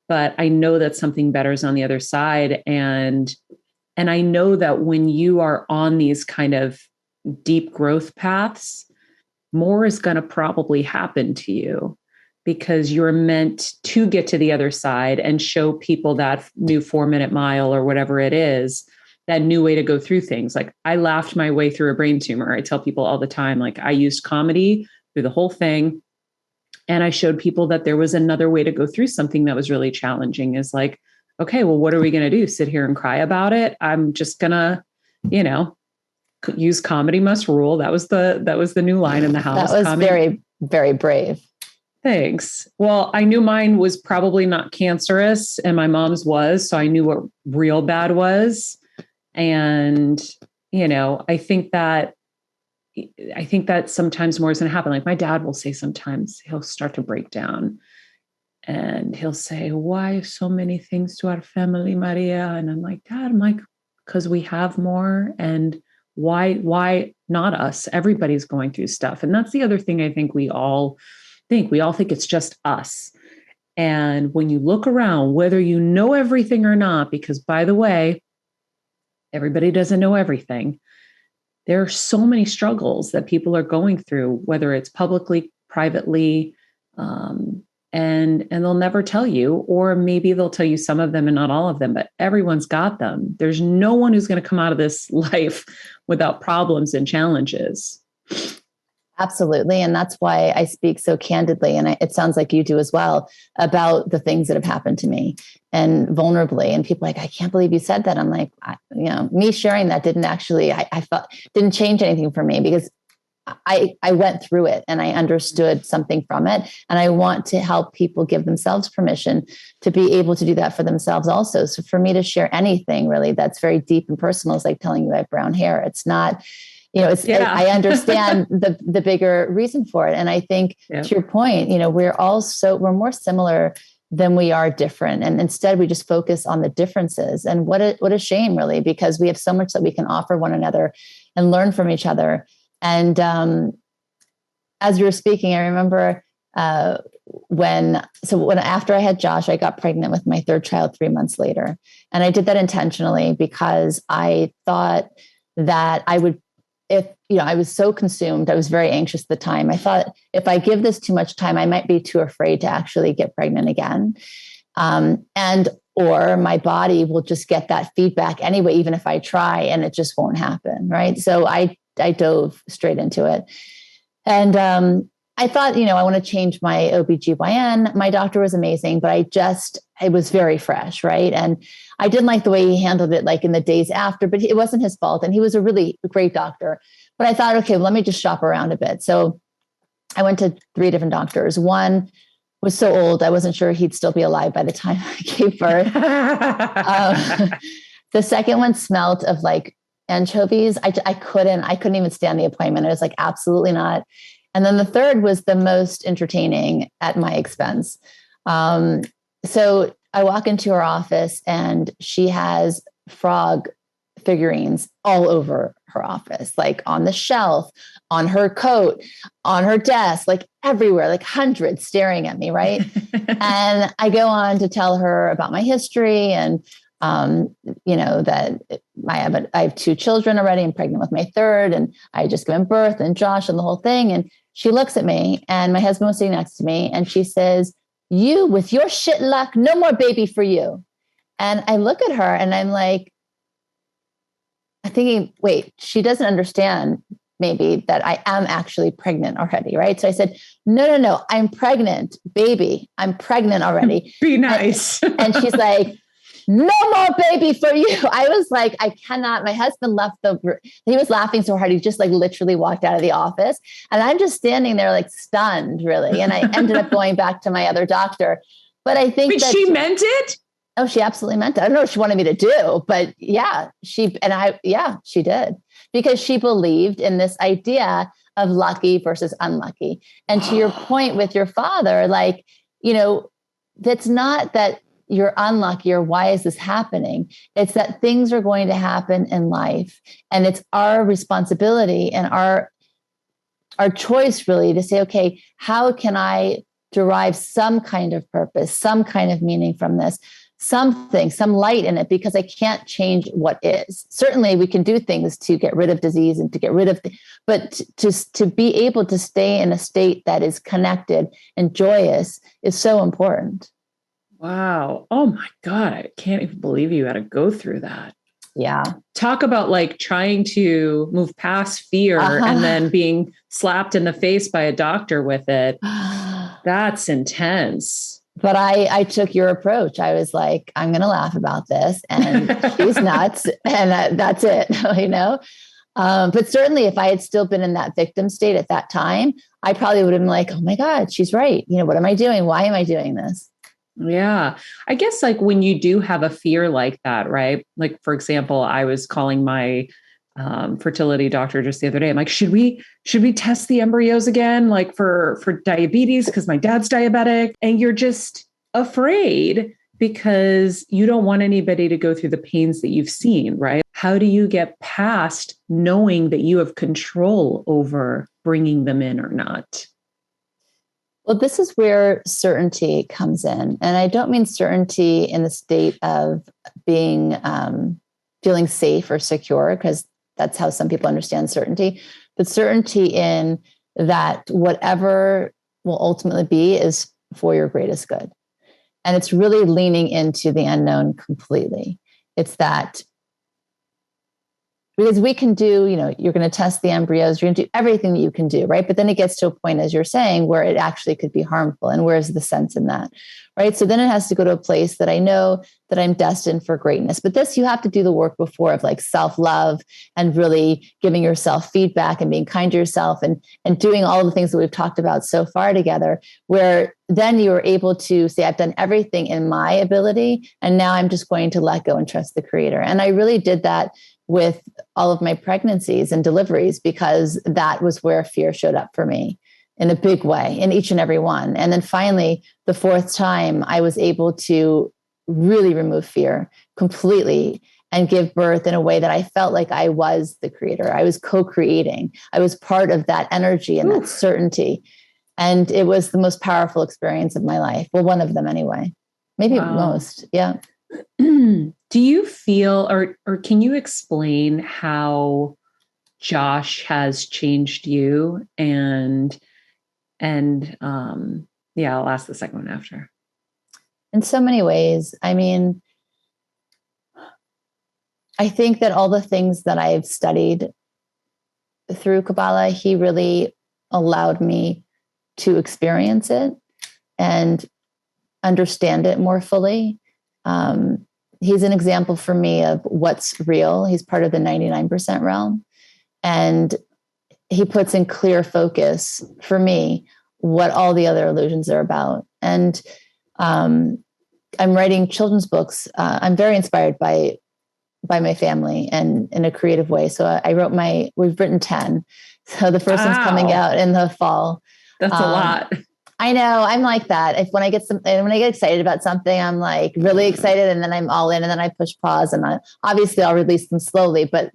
but I know that something better is on the other side. And I know that when you are on these kind of deep growth paths, more is going to probably happen to you, because you're meant to get to the other side and show people that new 4-minute mile or whatever it is, that new way to go through things. Like, I laughed my way through a brain tumor. I tell people all the time, like, I used comedy through the whole thing. And I showed people that there was another way to go through something that was really challenging. Is like, okay, well, what are we going to do? Sit here and cry about it? I'm just going to, use comedy must rule. That was the new line in the house. That was very, very brave. Thanks. Well, I knew mine was probably not cancerous and my mom's was, so I knew what real bad was. And, I think that sometimes more is going to happen. Like, my dad will say sometimes he'll start to break down and he'll say, why so many things to our family, Maria? And I'm like, Dad, because we have more. And why not us? Everybody's going through stuff. And that's the other thing I think we all think it's just us. And when you look around, whether you know everything or not, because by the way, everybody doesn't know everything. There are so many struggles that people are going through, whether it's publicly, privately, and they'll never tell you, or maybe they'll tell you some of them and not all of them, but everyone's got them. There's no one who's going to come out of this life without problems and challenges. Absolutely. And that's why I speak so candidly, and it sounds like you do as well, about the things that have happened to me and vulnerably. And people are like, I can't believe you said that. I'm like, me sharing that didn't actually, I felt didn't change anything for me, because I went through it and I understood something from it. And I want to help people give themselves permission to be able to do that for themselves also. So for me to share anything really that's very deep and personal is like telling you I have brown hair. It's not, I understand the bigger reason for it. And I think to your point, we're more similar than we are different. And instead we just focus on the differences. And what a shame really, because we have so much that we can offer one another and learn from each other. And as you were speaking, I remember when after I had Josh, I got pregnant with my third child 3 months later. And I did that intentionally because I thought that I would, I was so consumed, I was very anxious at the time. I thought if I give this too much time, I might be too afraid to actually get pregnant again. Or my body will just get that feedback anyway, even if I try, and it just won't happen. Right. So I dove straight into it. And I thought, I want to change my OBGYN. My doctor was amazing, but it was very fresh, right? And I didn't like the way he handled it, like in the days after, but it wasn't his fault. And he was a really great doctor. But I thought, okay, well, let me just shop around a bit. So I went to 3 different doctors. One was so old, I wasn't sure he'd still be alive by the time I gave birth. The second one smelled of like anchovies. I couldn't even stand the appointment. I was like, absolutely not. And then the third was the most entertaining at my expense. So I walk into her office and she has frog figurines all over her office, like on the shelf, on her coat, on her desk, like everywhere, like hundreds staring at me, right? And I go on to tell her about my history and that I have 2 children already. I'm pregnant with my third, and I just given birth, and Josh, and the whole thing. And she looks at me, and my husband was sitting next to me, and she says, "You with your shit luck, no more baby for you." And I look at her, and I'm like, I'm thinking, wait, she doesn't understand maybe that I am actually pregnant already, right? So I said, no, I'm pregnant, baby. I'm pregnant already. Be nice. And she's like, "No more baby for you." I was like, I cannot. My husband left he was laughing so hard. He just like literally walked out of the office. And I'm just standing there like stunned, really. And I ended up going back to my other doctor. But I think Wait, she meant it? Oh, she absolutely meant it. I don't know what she wanted me to do, but yeah, she did, because she believed in this idea of lucky versus unlucky. And to your point with your father, like, that's not that you're unlucky or why is this happening? It's that things are going to happen in life, and it's our responsibility and our choice really to say, okay, how can I derive some kind of purpose, some kind of meaning from this? Some light in it, because I can't change what is. Certainly we can do things to get rid of disease and to get rid of, but to be able to stay in a state that is connected and joyous is so important. Wow. Oh my God. I can't even believe you had to go through that. Yeah. Talk about like trying to move past fear and then being slapped in the face by a doctor with it. That's intense. But I took your approach. I was like, I'm going to laugh about this, and she's nuts, and that's it, But certainly if I had still been in that victim state at that time, I probably would have been like, oh my God, she's right. What am I doing? Why am I doing this? Yeah. I guess like when you do have a fear like that, right? Like, for example, I was calling my fertility doctor just the other day. I'm like, should we test the embryos again? Like for diabetes, because my dad's diabetic. And you're just afraid because you don't want anybody to go through the pains that you've seen, right? How do you get past knowing that you have control over bringing them in or not? Well, this is where certainty comes in. And I don't mean certainty in the state of being feeling safe or secure, because that's how some people understand certainty, but certainty in that whatever will ultimately be is for your greatest good. And it's really leaning into the unknown completely. It's that, because we can do, you're going to test the embryos, you're going to do everything that you can do, right? But then it gets to a point, as you're saying, where it actually could be harmful. And where's the sense in that, right? So then it has to go to a place that I know that I'm destined for greatness. But this, you have to do the work before of like self-love and really giving yourself feedback and being kind to yourself and doing all the things that we've talked about so far together, where then you are able to say, I've done everything in my ability, and now I'm just going to let go and trust the Creator. And I really did that with all of my pregnancies and deliveries, because that was where fear showed up for me in a big way in each and every one. And then finally, the 4th time, I was able to really remove fear completely and give birth in a way that I felt like I was the creator. I was co-creating. I was part of that energy and that certainty. And it was the most powerful experience of my life. Well, one of them anyway, maybe most. Yeah. Do you feel, or can you explain how Josh has changed you? And I'll ask the second one after. In so many ways. I mean, I think that all the things that I've studied through Kabbalah, he really allowed me to experience it and understand it more fully. He's an example for me of what's real. He's part of the 99% realm. And he puts in clear focus for me what all the other illusions are about. And I'm writing children's books. I'm very inspired by my family and in a creative way. So we've written 10. So the first one's coming out in the fall. That's a lot. I know. I'm like that. When I get excited about something, I'm like really excited, and then I'm all in, and then I push pause, and obviously I'll release them slowly, but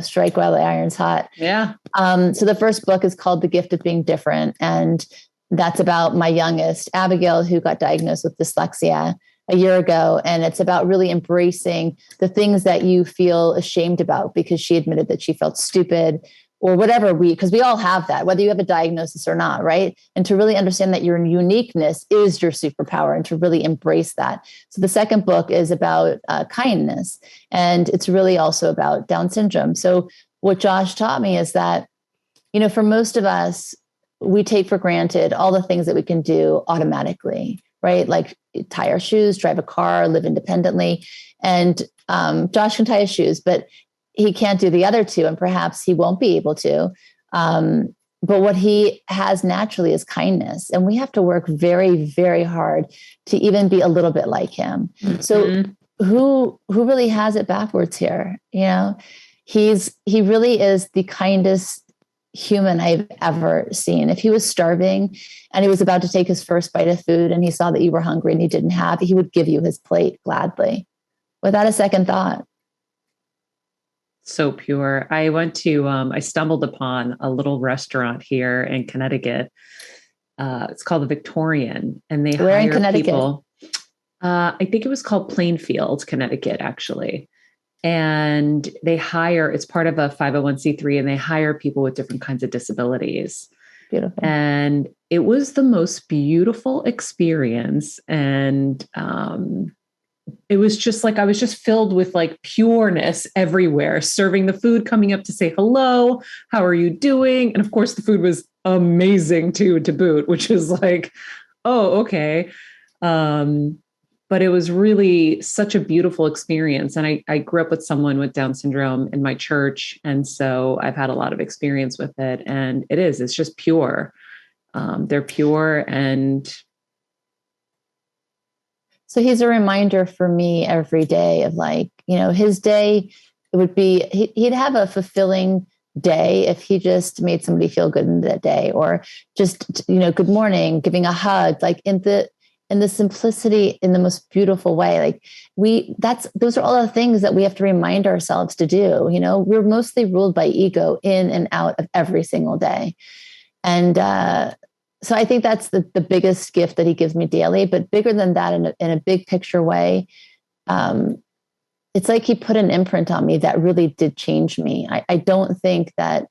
strike while the iron's hot. Yeah. So the first book is called The Gift of Being Different. And that's about my youngest, Abigail, who got diagnosed with dyslexia a year ago. And it's about really embracing the things that you feel ashamed about because she admitted that she felt stupid or whatever, because we all have that, whether you have a diagnosis or not, right? And to really understand that your uniqueness is your superpower and to really embrace that. So the second book is about kindness, and it's really also about Down syndrome. So what Josh taught me is that, for most of us, we take for granted all the things that we can do automatically, right? Like tie our shoes, drive a car, live independently. And Josh can tie his shoes, but he can't do the other two, and perhaps he won't be able to. But what he has naturally is kindness. And we have to work very, very hard to even be a little bit like him. Mm-hmm. So who really has it backwards here? He really is the kindest human I've ever seen. If he was starving and he was about to take his first bite of food and he saw that you were hungry and he didn't have, he would give you his plate gladly without a second thought. So pure. I stumbled upon a little restaurant here in Connecticut. It's called the Victorian, and they Where hire in Connecticut? people. I think it was called Plainfield, Connecticut, actually. And it's part of a 501c3, and they hire people with different kinds of disabilities. Beautiful. And it was the most beautiful experience. And, it was just like, I was just filled with like pureness everywhere, serving the food, coming up to say, hello, how are you doing? And of course the food was amazing too, to boot, which is like, oh, okay. But it was really such a beautiful experience. And I grew up with someone with Down syndrome in my church. And so I've had a lot of experience with it, and it's just pure. They're pure. And so he's a reminder for me every day of like, his day, it would be, he'd have a fulfilling day if he just made somebody feel good in that day, or just, good morning, giving a hug, like in the simplicity, in the most beautiful way. Like those are all the things that we have to remind ourselves to do. We're mostly ruled by ego in and out of every single day. And, so I think that's the biggest gift that he gives me daily, but bigger than that in a big picture way. It's like he put an imprint on me that really did change me. I don't think that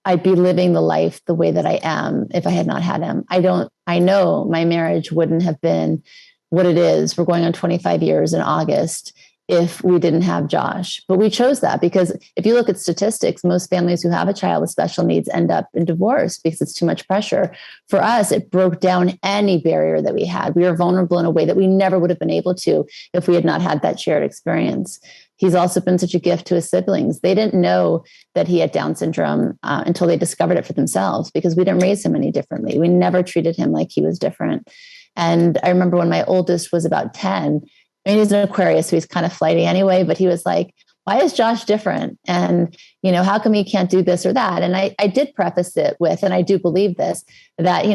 I'd be living the life the way that I am if I had not had him. I know my marriage wouldn't have been what it is. We're going on 25 years in August if we didn't have Josh. But we chose that because if you look at statistics, most families who have a child with special needs end up in divorce because it's too much pressure. For us, it broke down any barrier that we had. We were vulnerable in a way that we never would have been able to if we had not had that shared experience. He's also been such a gift to his siblings. They didn't know that he had Down syndrome until they discovered it for themselves, because we didn't raise him any differently. We never treated him like he was different. And I remember when my oldest was about 10, he's an Aquarius, so he's kind of flighty anyway, but he was like, why is Josh different? And, how come he can't do this or that? And I did preface it with, and I do believe this, that,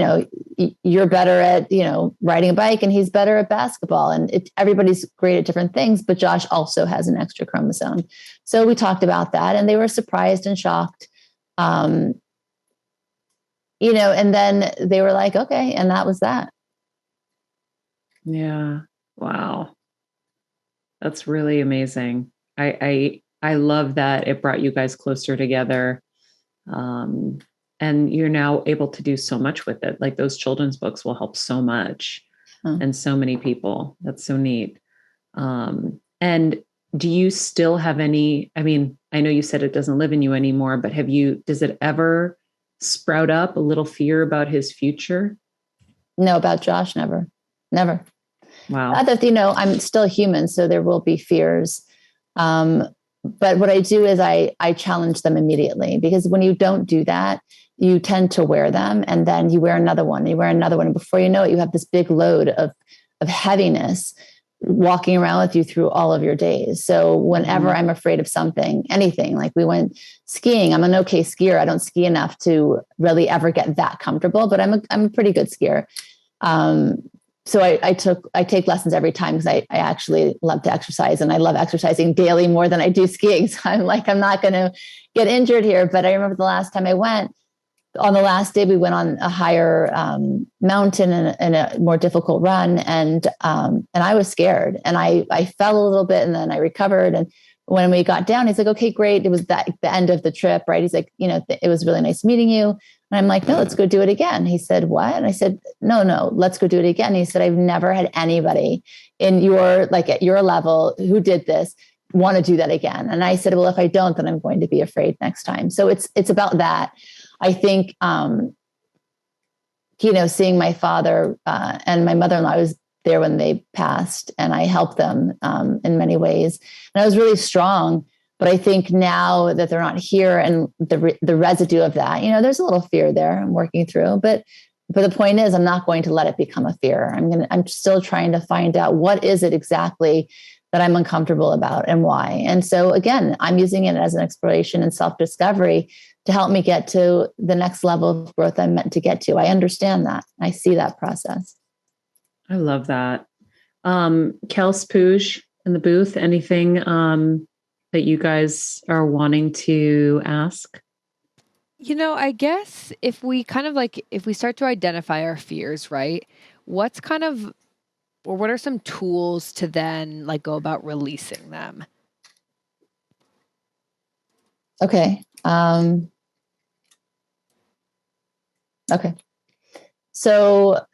you're better at, riding a bike and he's better at basketball, and everybody's great at different things, but Josh also has an extra chromosome. So we talked about that, and they were surprised and shocked, and then they were like, okay. And that was that. Yeah. Wow. That's really amazing. I love that it brought you guys closer together. And you're now able to do so much with it. Like those children's books will help so much and so many people. That's so neat. And do you still have any, I know you said it doesn't live in you anymore, but does it ever sprout up a little fear about his future? No, about Josh, never. Wow. I'm still human, so there will be fears. But what I do is I challenge them immediately, because when you don't do that, you tend to wear them, and then you wear another one, and before you know it, you have this big load of heaviness walking around with you through all of your days. So whenever I'm afraid of something, anything, like we went skiing, I'm an okay skier. I don't ski enough to really ever get that comfortable, but I'm a pretty good skier. So I take lessons every time, because I actually love to exercise, and I love exercising daily more than I do skiing. So I'm like, I'm not going to get injured here. But I remember the last time I went, on the last day, we went on a higher mountain and a more difficult run. And I was scared, and I fell a little bit, and then I recovered. And when we got down, he's like, okay, great. It was the end of the trip, right? He's like, it was really nice meeting you. And I'm like, no, let's go do it again. He said, what? And I said, no, let's go do it again. He said, I've never had anybody at your level who did this want to do that again. And I said, well, if I don't, then I'm going to be afraid next time. So it's about that. I think, seeing my father and my mother-in-law, I was there when they passed, and I helped them in many ways. And I was really strong. But I think now that they're not here, and the residue of that, there's a little fear there I'm working through. But the point is, I'm not going to let it become a fear. I'm still trying to find out what is it exactly that I'm uncomfortable about and why. And so again, I'm using it as an exploration and self-discovery to help me get to the next level of growth I'm meant to get to. I understand that. I see that process. I love that. Kels, Pooj in the booth, anything that you guys are wanting to ask? I guess if we start to identify our fears, right? What are some tools to then go about releasing them? Okay. Okay. So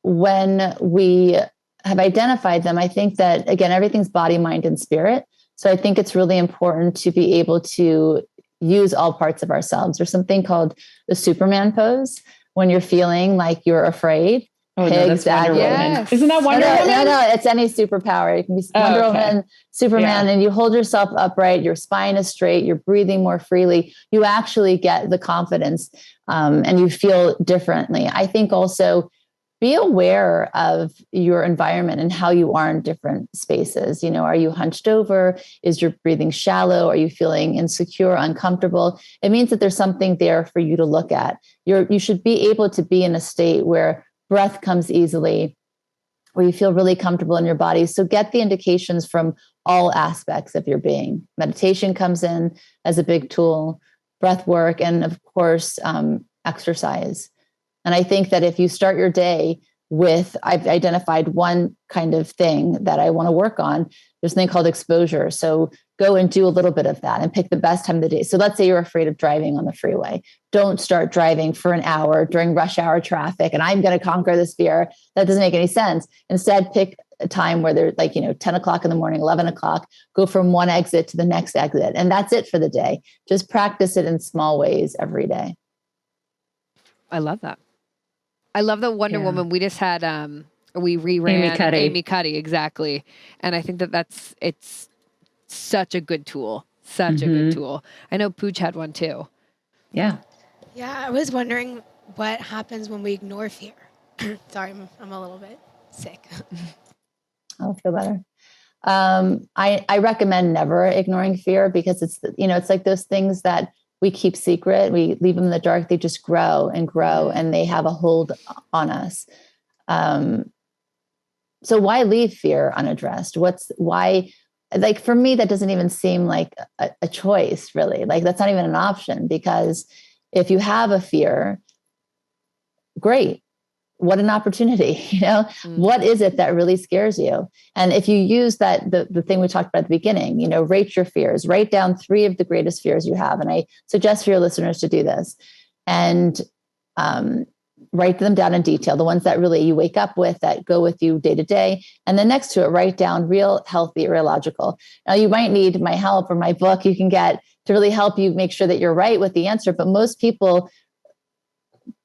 when we have identified them, I think that, again, everything's body, mind, and spirit. So I think it's really important to be able to use all parts of ourselves. There's something called the Superman pose when you're feeling like you're afraid. Oh, no, that's Wonder Woman. Yes. Isn't that Wonder Woman? No, it's any superpower. It can be Wonder Woman, Superman, and you hold yourself upright. Your spine is straight. You're breathing more freely. You actually get the confidence and you feel differently. I think also be aware of your environment and how you are in different spaces. Are you hunched over? Is your breathing shallow? Are you feeling insecure, uncomfortable? It means that there's something there for you to look at. You should be able to be in a state where breath comes easily, where you feel really comfortable in your body. So get the indications from all aspects of your being. Meditation comes in as a big tool, breath work, and of course, exercise. And I think that if you start your day with, I've identified one kind of thing that I want to work on, there's something called exposure. So go and do a little bit of that and pick the best time of the day. So let's say you're afraid of driving on the freeway. Don't start driving for an hour during rush hour traffic. And I'm going to conquer this fear. That doesn't make any sense. Instead, pick a time where they're 10 o'clock in the morning, 11 o'clock, go from one exit to the next exit. And that's it for the day. Just practice it in small ways every day. I love that. I love that Wonder Woman. We just had, we reran Amy Cuddy, exactly. And I think it's such a good tool. Such a good tool. I know Pooch had one too. Yeah. Yeah, I was wondering what happens when we ignore fear. Sorry, I'm a little bit sick. I'll feel better. I recommend never ignoring fear, because it's like those things that we keep secret, we leave them in the dark, they just grow and grow, and they have a hold on us. So why leave fear unaddressed? Why, for me, that doesn't even seem like a choice, really. That's not even an option, because if you have a fear, great. What an opportunity, What is it that really scares you? And if you use that, the thing we talked about at the beginning, rate your fears, write down 3 of the greatest fears you have. And I suggest for your listeners to do this and write them down in detail. The ones that really you wake up with, that go with you day to day. And then next to it, write down real, healthy, or illogical. Now you might need my help or my book you can get to really help you make sure that you're right with the answer. But most people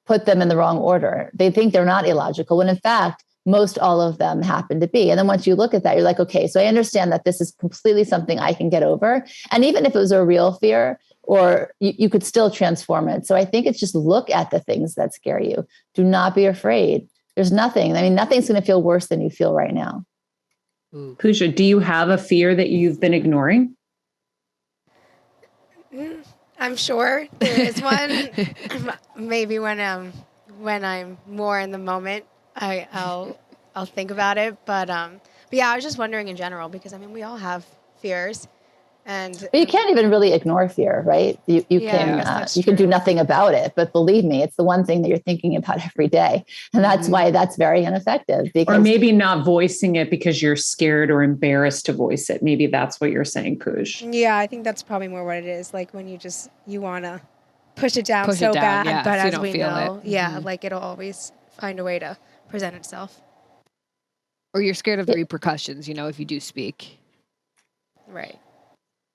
put them in the wrong order. They think they're not illogical, when in fact, most all of them happen to be. And then once you look at that, you're like, okay, so I understand that this is completely something I can get over. And even if it was a real fear, or you could still transform it. So I think it's just look at the things that scare you. Do not be afraid. There's nothing. I mean, nothing's going to feel worse than you feel right now. Pooja, do you have a fear that you've been ignoring? I'm sure there is one. Maybe when I'm more in the moment, I'll think about it. But yeah, I was just wondering in general, because I mean, we all have fears. But you can't even really ignore fear, right? You can do nothing about it, but believe me, it's the one thing that you're thinking about every day. And that's why that's very ineffective. Or maybe not voicing it because you're scared or embarrassed to voice it. Maybe that's what you're saying, Pooja. Yeah, I think that's probably more what it is. Like when you want to push it down so bad, yeah, but so as we know, it. like it'll always find a way to present itself. Or you're scared of the repercussions, if you do speak. Right.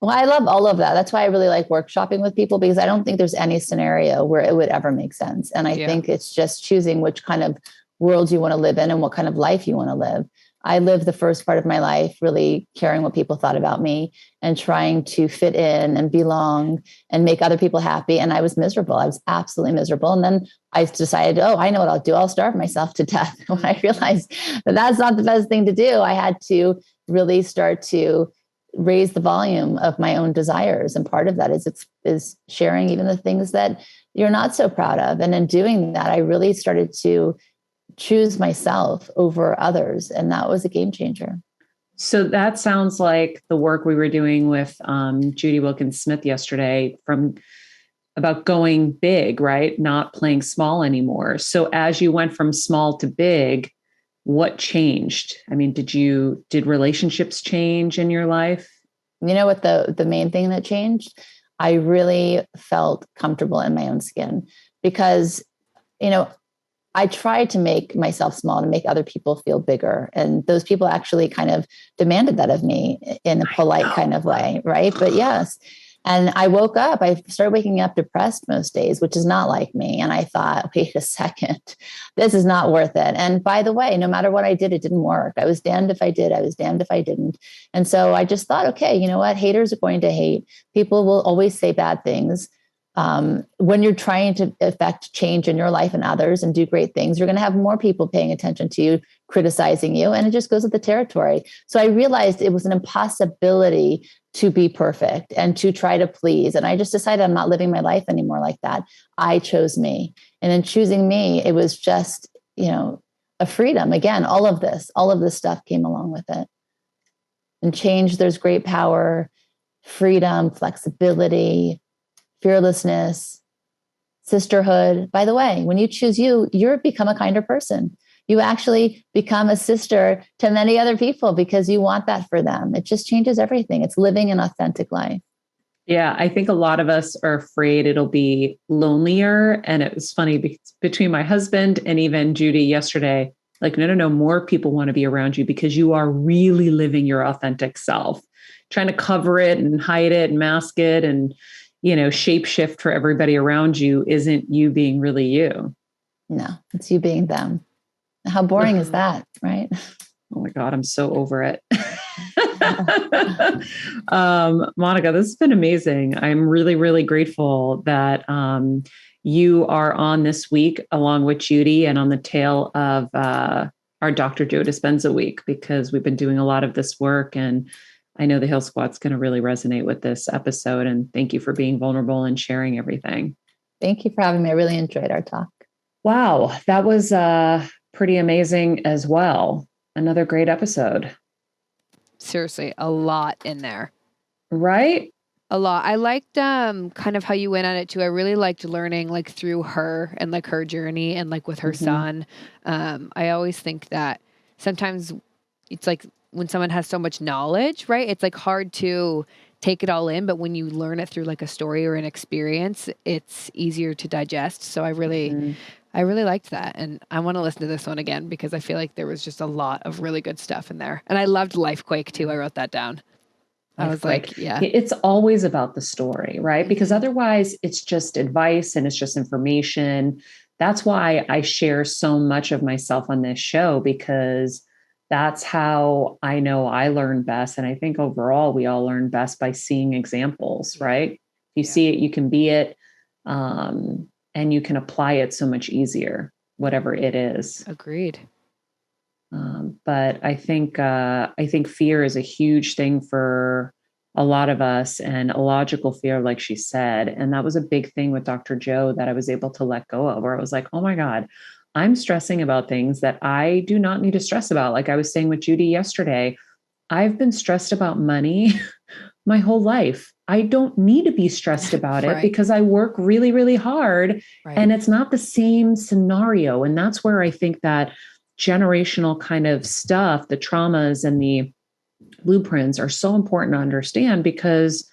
Well, I love all of that. That's why I really like workshopping with people, because I don't think there's any scenario where it would ever make sense. And I think it's just choosing which kind of world you want to live in and what kind of life you want to live. I lived the first part of my life really caring what people thought about me and trying to fit in and belong and make other people happy. And I was miserable. I was absolutely miserable. And then I decided, I know what I'll do. I'll starve myself to death. When I realized that that's not the best thing to do, I had to really start to raise the volume of my own desires. And part of that is sharing even the things that you're not so proud of. And in doing that, I really started to choose myself over others. And that was a game changer. So that sounds like the work we were doing with Judy Wilkins Smith yesterday, about going big, right? Not playing small anymore. So as you went from small to big, what changed? I mean, did relationships change in your life? You know what the main thing that changed? I really felt comfortable in my own skin, because, I tried to make myself small to make other people feel bigger. And those people actually kind of demanded that of me in a polite kind of way. Right. But yes. And I started waking up depressed most days, which is not like me. And I thought, wait a second, this is not worth it. And by the way, no matter what I did, it didn't work. I was damned if I did. I was damned if I didn't. And so I just thought, okay, you know what? Haters are going to hate. People will always say bad things. When you're trying to affect change in your life and others and do great things, you're going to have more people paying attention to you, criticizing you, and it just goes with the territory. So I realized it was an impossibility to be perfect and to try to please. And I just decided I'm not living my life anymore like that. I chose me. And in choosing me, it was just, a freedom. Again, all of this stuff came along with it. And change, there's great power, freedom, flexibility, fearlessness, sisterhood. By the way, when you choose you become a kinder person. You actually become a sister to many other people because you want that for them. It just changes everything. It's living an authentic life. Yeah, I think a lot of us are afraid it'll be lonelier. And it was funny because between my husband and even Judy yesterday, like, no, more people want to be around you because you are really living your authentic self. Trying to cover it and hide it and mask it and, shape shift for everybody around you isn't you being really you. No, it's you being them. How boring is that, right? Oh my God, I'm so over it. Monica, this has been amazing. I'm really, really grateful that you are on this week along with Judy and on the tail of our Dr. Joe Dispenza week, because we've been doing a lot of this work, and I know the Heal Squad's going to really resonate with this episode. And thank you for being vulnerable and sharing everything. Thank you for having me. I really enjoyed our talk. Wow, that was pretty amazing as well. Another great episode. Seriously, a lot in there. Right? A lot. I liked kind of how you went on it too. I really liked learning like through her and like her journey and like with her son. I always think that sometimes it's like when someone has so much knowledge, right? It's like hard to take it all in, but when you learn it through like a story or an experience, it's easier to digest. So I really liked that. And I want to listen to this one again because I feel like there was just a lot of really good stuff in there. And I loved Life Quake too. I wrote that down. I was like, yeah. It's always about the story, right? Because otherwise it's just advice and it's just information. that's why I share so much of myself on this show, because that's how I know I learn best. And I think overall we all learn best by seeing examples, right? If you see it, you can be it. And you can apply it so much easier, whatever it is. Agreed. But I think fear is a huge thing for a lot of us, and illogical fear, like she said. And that was a big thing with Dr. Joe that I was able to let go of, where I was like, oh my God, I'm stressing about things that I do not need to stress about. Like I was saying with Judy yesterday, I've been stressed about money my whole life. I don't need to be stressed about it because I work really, really hard, and it's not the same scenario. And that's where I think that generational kind of stuff, the traumas and the blueprints are so important to understand, because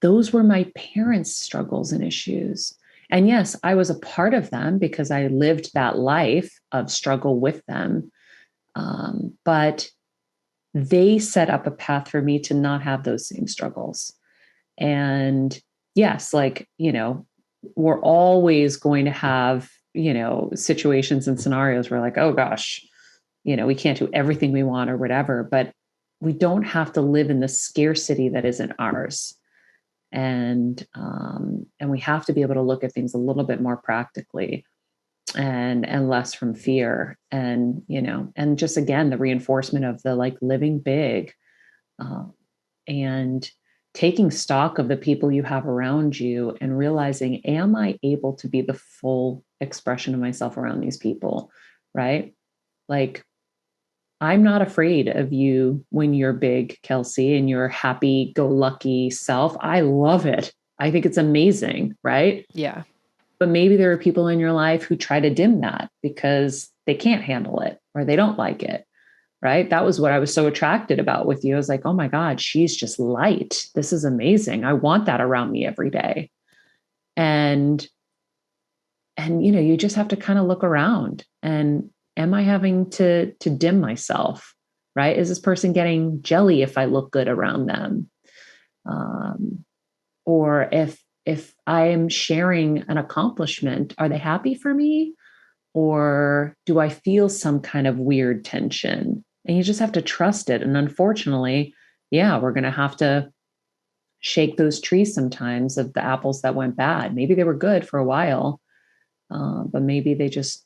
those were my parents' struggles and issues. And yes, I was a part of them because I lived that life of struggle with them. But they set up a path for me to not have those same struggles. And yes, like, we're always going to have, situations and scenarios where like, oh gosh, we can't do everything we want or whatever, but we don't have to live in the scarcity that isn't ours. And we have to be able to look at things a little bit more practically and less from fear. And, and just, again, the reinforcement of the like living big, and taking stock of the people you have around you and realizing, am I able to be the full expression of myself around these people? Right? Like, I'm not afraid of you when you're big, Kelsey, and your happy-go-lucky self. I love it. I think it's amazing, right? Yeah. But maybe there are people in your life who try to dim that because they can't handle it or they don't like it, right? That was what I was so attracted about with you. I was like, oh my God, she's just light. This is amazing. I want that around me every day. And you just have to kind of look around, and am I having to dim myself, right? Is this person getting jelly if I look good around them? Or if I am sharing an accomplishment, are they happy for me? Or do I feel some kind of weird tension? And you just have to trust it. And unfortunately, yeah, we're going to have to shake those trees sometimes of the apples that went bad. Maybe they were good for a while, but maybe they just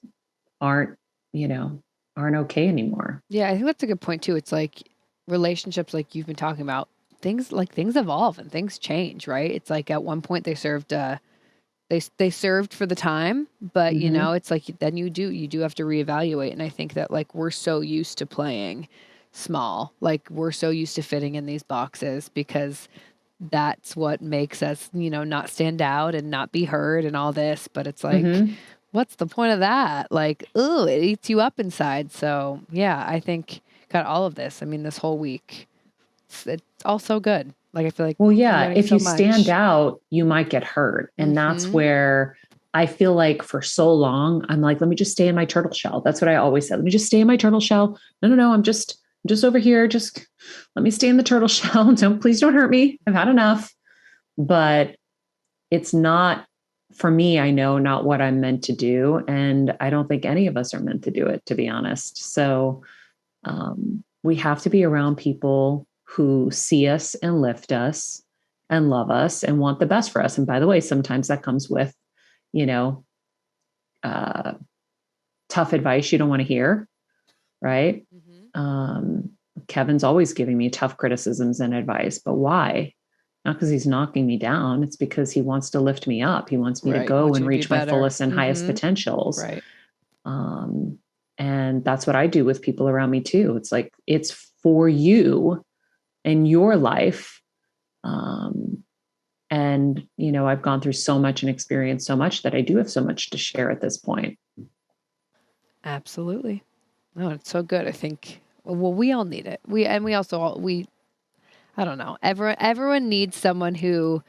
aren't okay anymore. Yeah, I think that's a good point too. It's like relationships, like you've been talking about, things evolve and things change, right? It's like at one point they served they served for the time, but it's like then you do have to reevaluate. And I think that like we're so used to playing small, like we're so used to fitting in these boxes because that's what makes us, not stand out and not be heard and all this. But it's like, what's the point of that? Like, ooh, it eats you up inside. So yeah, I think got all of this. I mean, this whole week, it's all so good. Like, I feel like, well, yeah, if you stand out, you might get hurt. And that's where I feel like for so long, I'm like, let me just stay in my turtle shell. That's what I always said. Let me just stay in my turtle shell. No. I'm just over here. Just let me stay in the turtle shell. Please don't hurt me. I've had enough. But it's not, for me, I know not what I'm meant to do. And I don't think any of us are meant to do it, to be honest. So we have to be around people who see us and lift us and love us and want the best for us. And by the way, sometimes that comes with, tough advice you don't want to hear. Right. Kevin's always giving me tough criticisms and advice, but why? Not because he's knocking me down. It's because he wants to lift me up. He wants me to go and reach my fullest and highest potentials. Right. And that's what I do with people around me too. It's like, it's for you and your life. And, I've gone through so much and experienced so much that I do have so much to share at this point. Absolutely. No, it's so good. I think, well, we all need it. I don't know. Everyone needs someone who,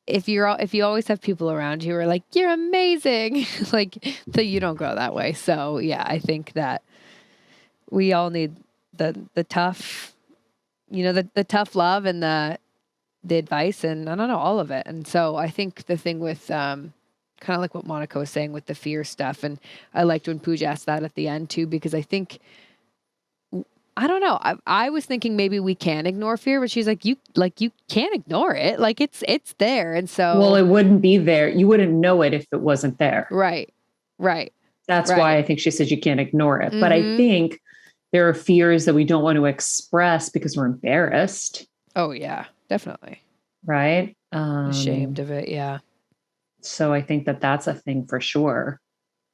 if you always have people around you who are like, you're amazing, like, so you don't grow that way. So yeah, I think that we all need the tough, the tough love and the advice and I don't know, all of it. And so I think the thing with kind of like what Monica was saying with the fear stuff. And I liked when Pooja asked that at the end too, because I think, I don't know. I was thinking maybe we can ignore fear, but she's like, you can't ignore it. Like it's there. And so, well, it wouldn't be there. You wouldn't know it if it wasn't there. Right. That's why I think she says you can't ignore it. But I think there are fears that we don't want to express because we're embarrassed. Oh yeah, definitely. Right. Ashamed of it. Yeah. So I think that that's a thing for sure.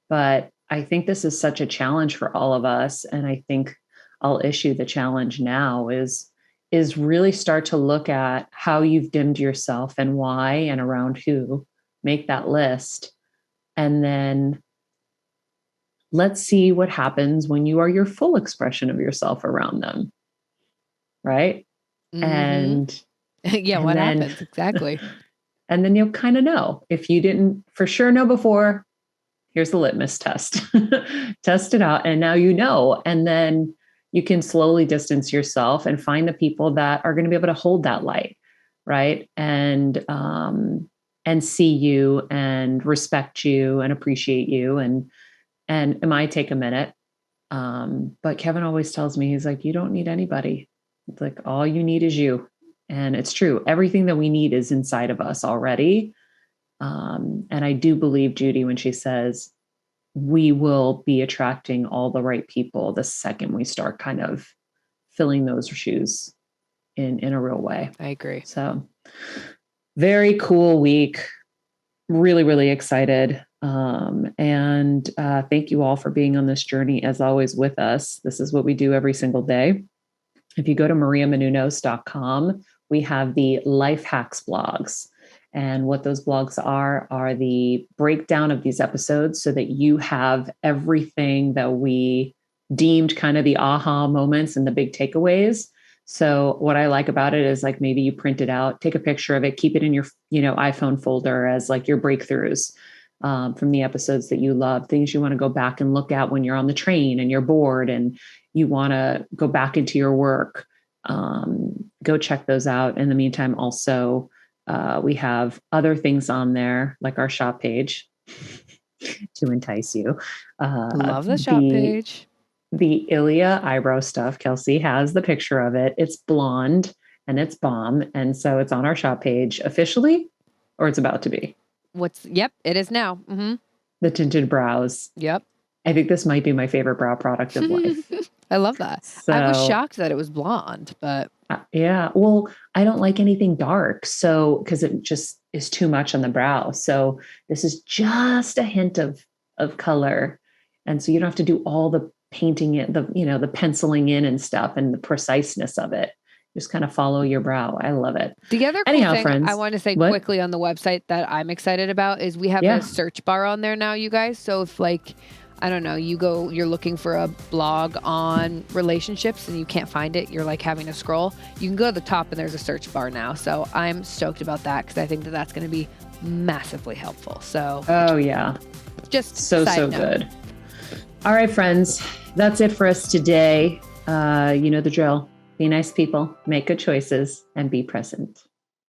But I think this is such a challenge for all of us. And I think I'll issue the challenge now is really start to look at how you've dimmed yourself and why and around who. Make that list. And then let's see what happens when you are your full expression of yourself around them. Right. And yeah, what happens? Exactly. And then you'll kind of know. If you didn't for sure know before, here's the litmus test. Test it out. And now you know. And then you can slowly distance yourself and find the people that are going to be able to hold that light, right? And see you and respect you and appreciate you. And it might take a minute. But Kevin always tells me, he's like, you don't need anybody. It's like, all you need is you. And it's true. Everything that we need is inside of us already. And I do believe Judy when she says, we will be attracting all the right people the second we start kind of filling those shoes in a real way. I agree. So very cool week. Really, really excited. And thank you all for being on this journey as always with us. This is what we do every single day. If you go to mariamenounos.com, we have the life hacks blogs. And what those blogs are the breakdown of these episodes so that you have everything that we deemed kind of the aha moments and the big takeaways. So what I like about it is like maybe you print it out, take a picture of it, keep it in your iPhone folder as like your breakthroughs from the episodes that you love, things you want to go back and look at when you're on the train and you're bored and you want to go back into your work. Go check those out. In the meantime, also, we have other things on there, like our shop page to entice you. Love the shop page. The Ilia eyebrow stuff. Kelsey has the picture of it. It's blonde and it's bomb. And so it's on our shop page officially, or it's about to be. Yep, it is now. Mm-hmm. The Tinted Brows. Yep. I think this might be my favorite brow product of life. I love that. So, I was shocked that it was blonde, but yeah. Well, I don't like anything dark. So, because it just is too much on the brow. So this is just a hint of color. And so you don't have to do all the painting it, the penciling in and stuff and the preciseness of it. Just kind of follow your brow. I love it. The other cool thing friends, I want to say quickly on the website that I'm excited about is we have a search bar on there now, you guys. So if I don't know, you're looking for a blog on relationships and you can't find it, you're like having to scroll, you can go to the top and there's a search bar now. So I'm stoked about that because I think that's going to be massively helpful. So, oh yeah, just so good. All right, friends, that's it for us today. You know the drill. Be nice people, make good choices, and be present.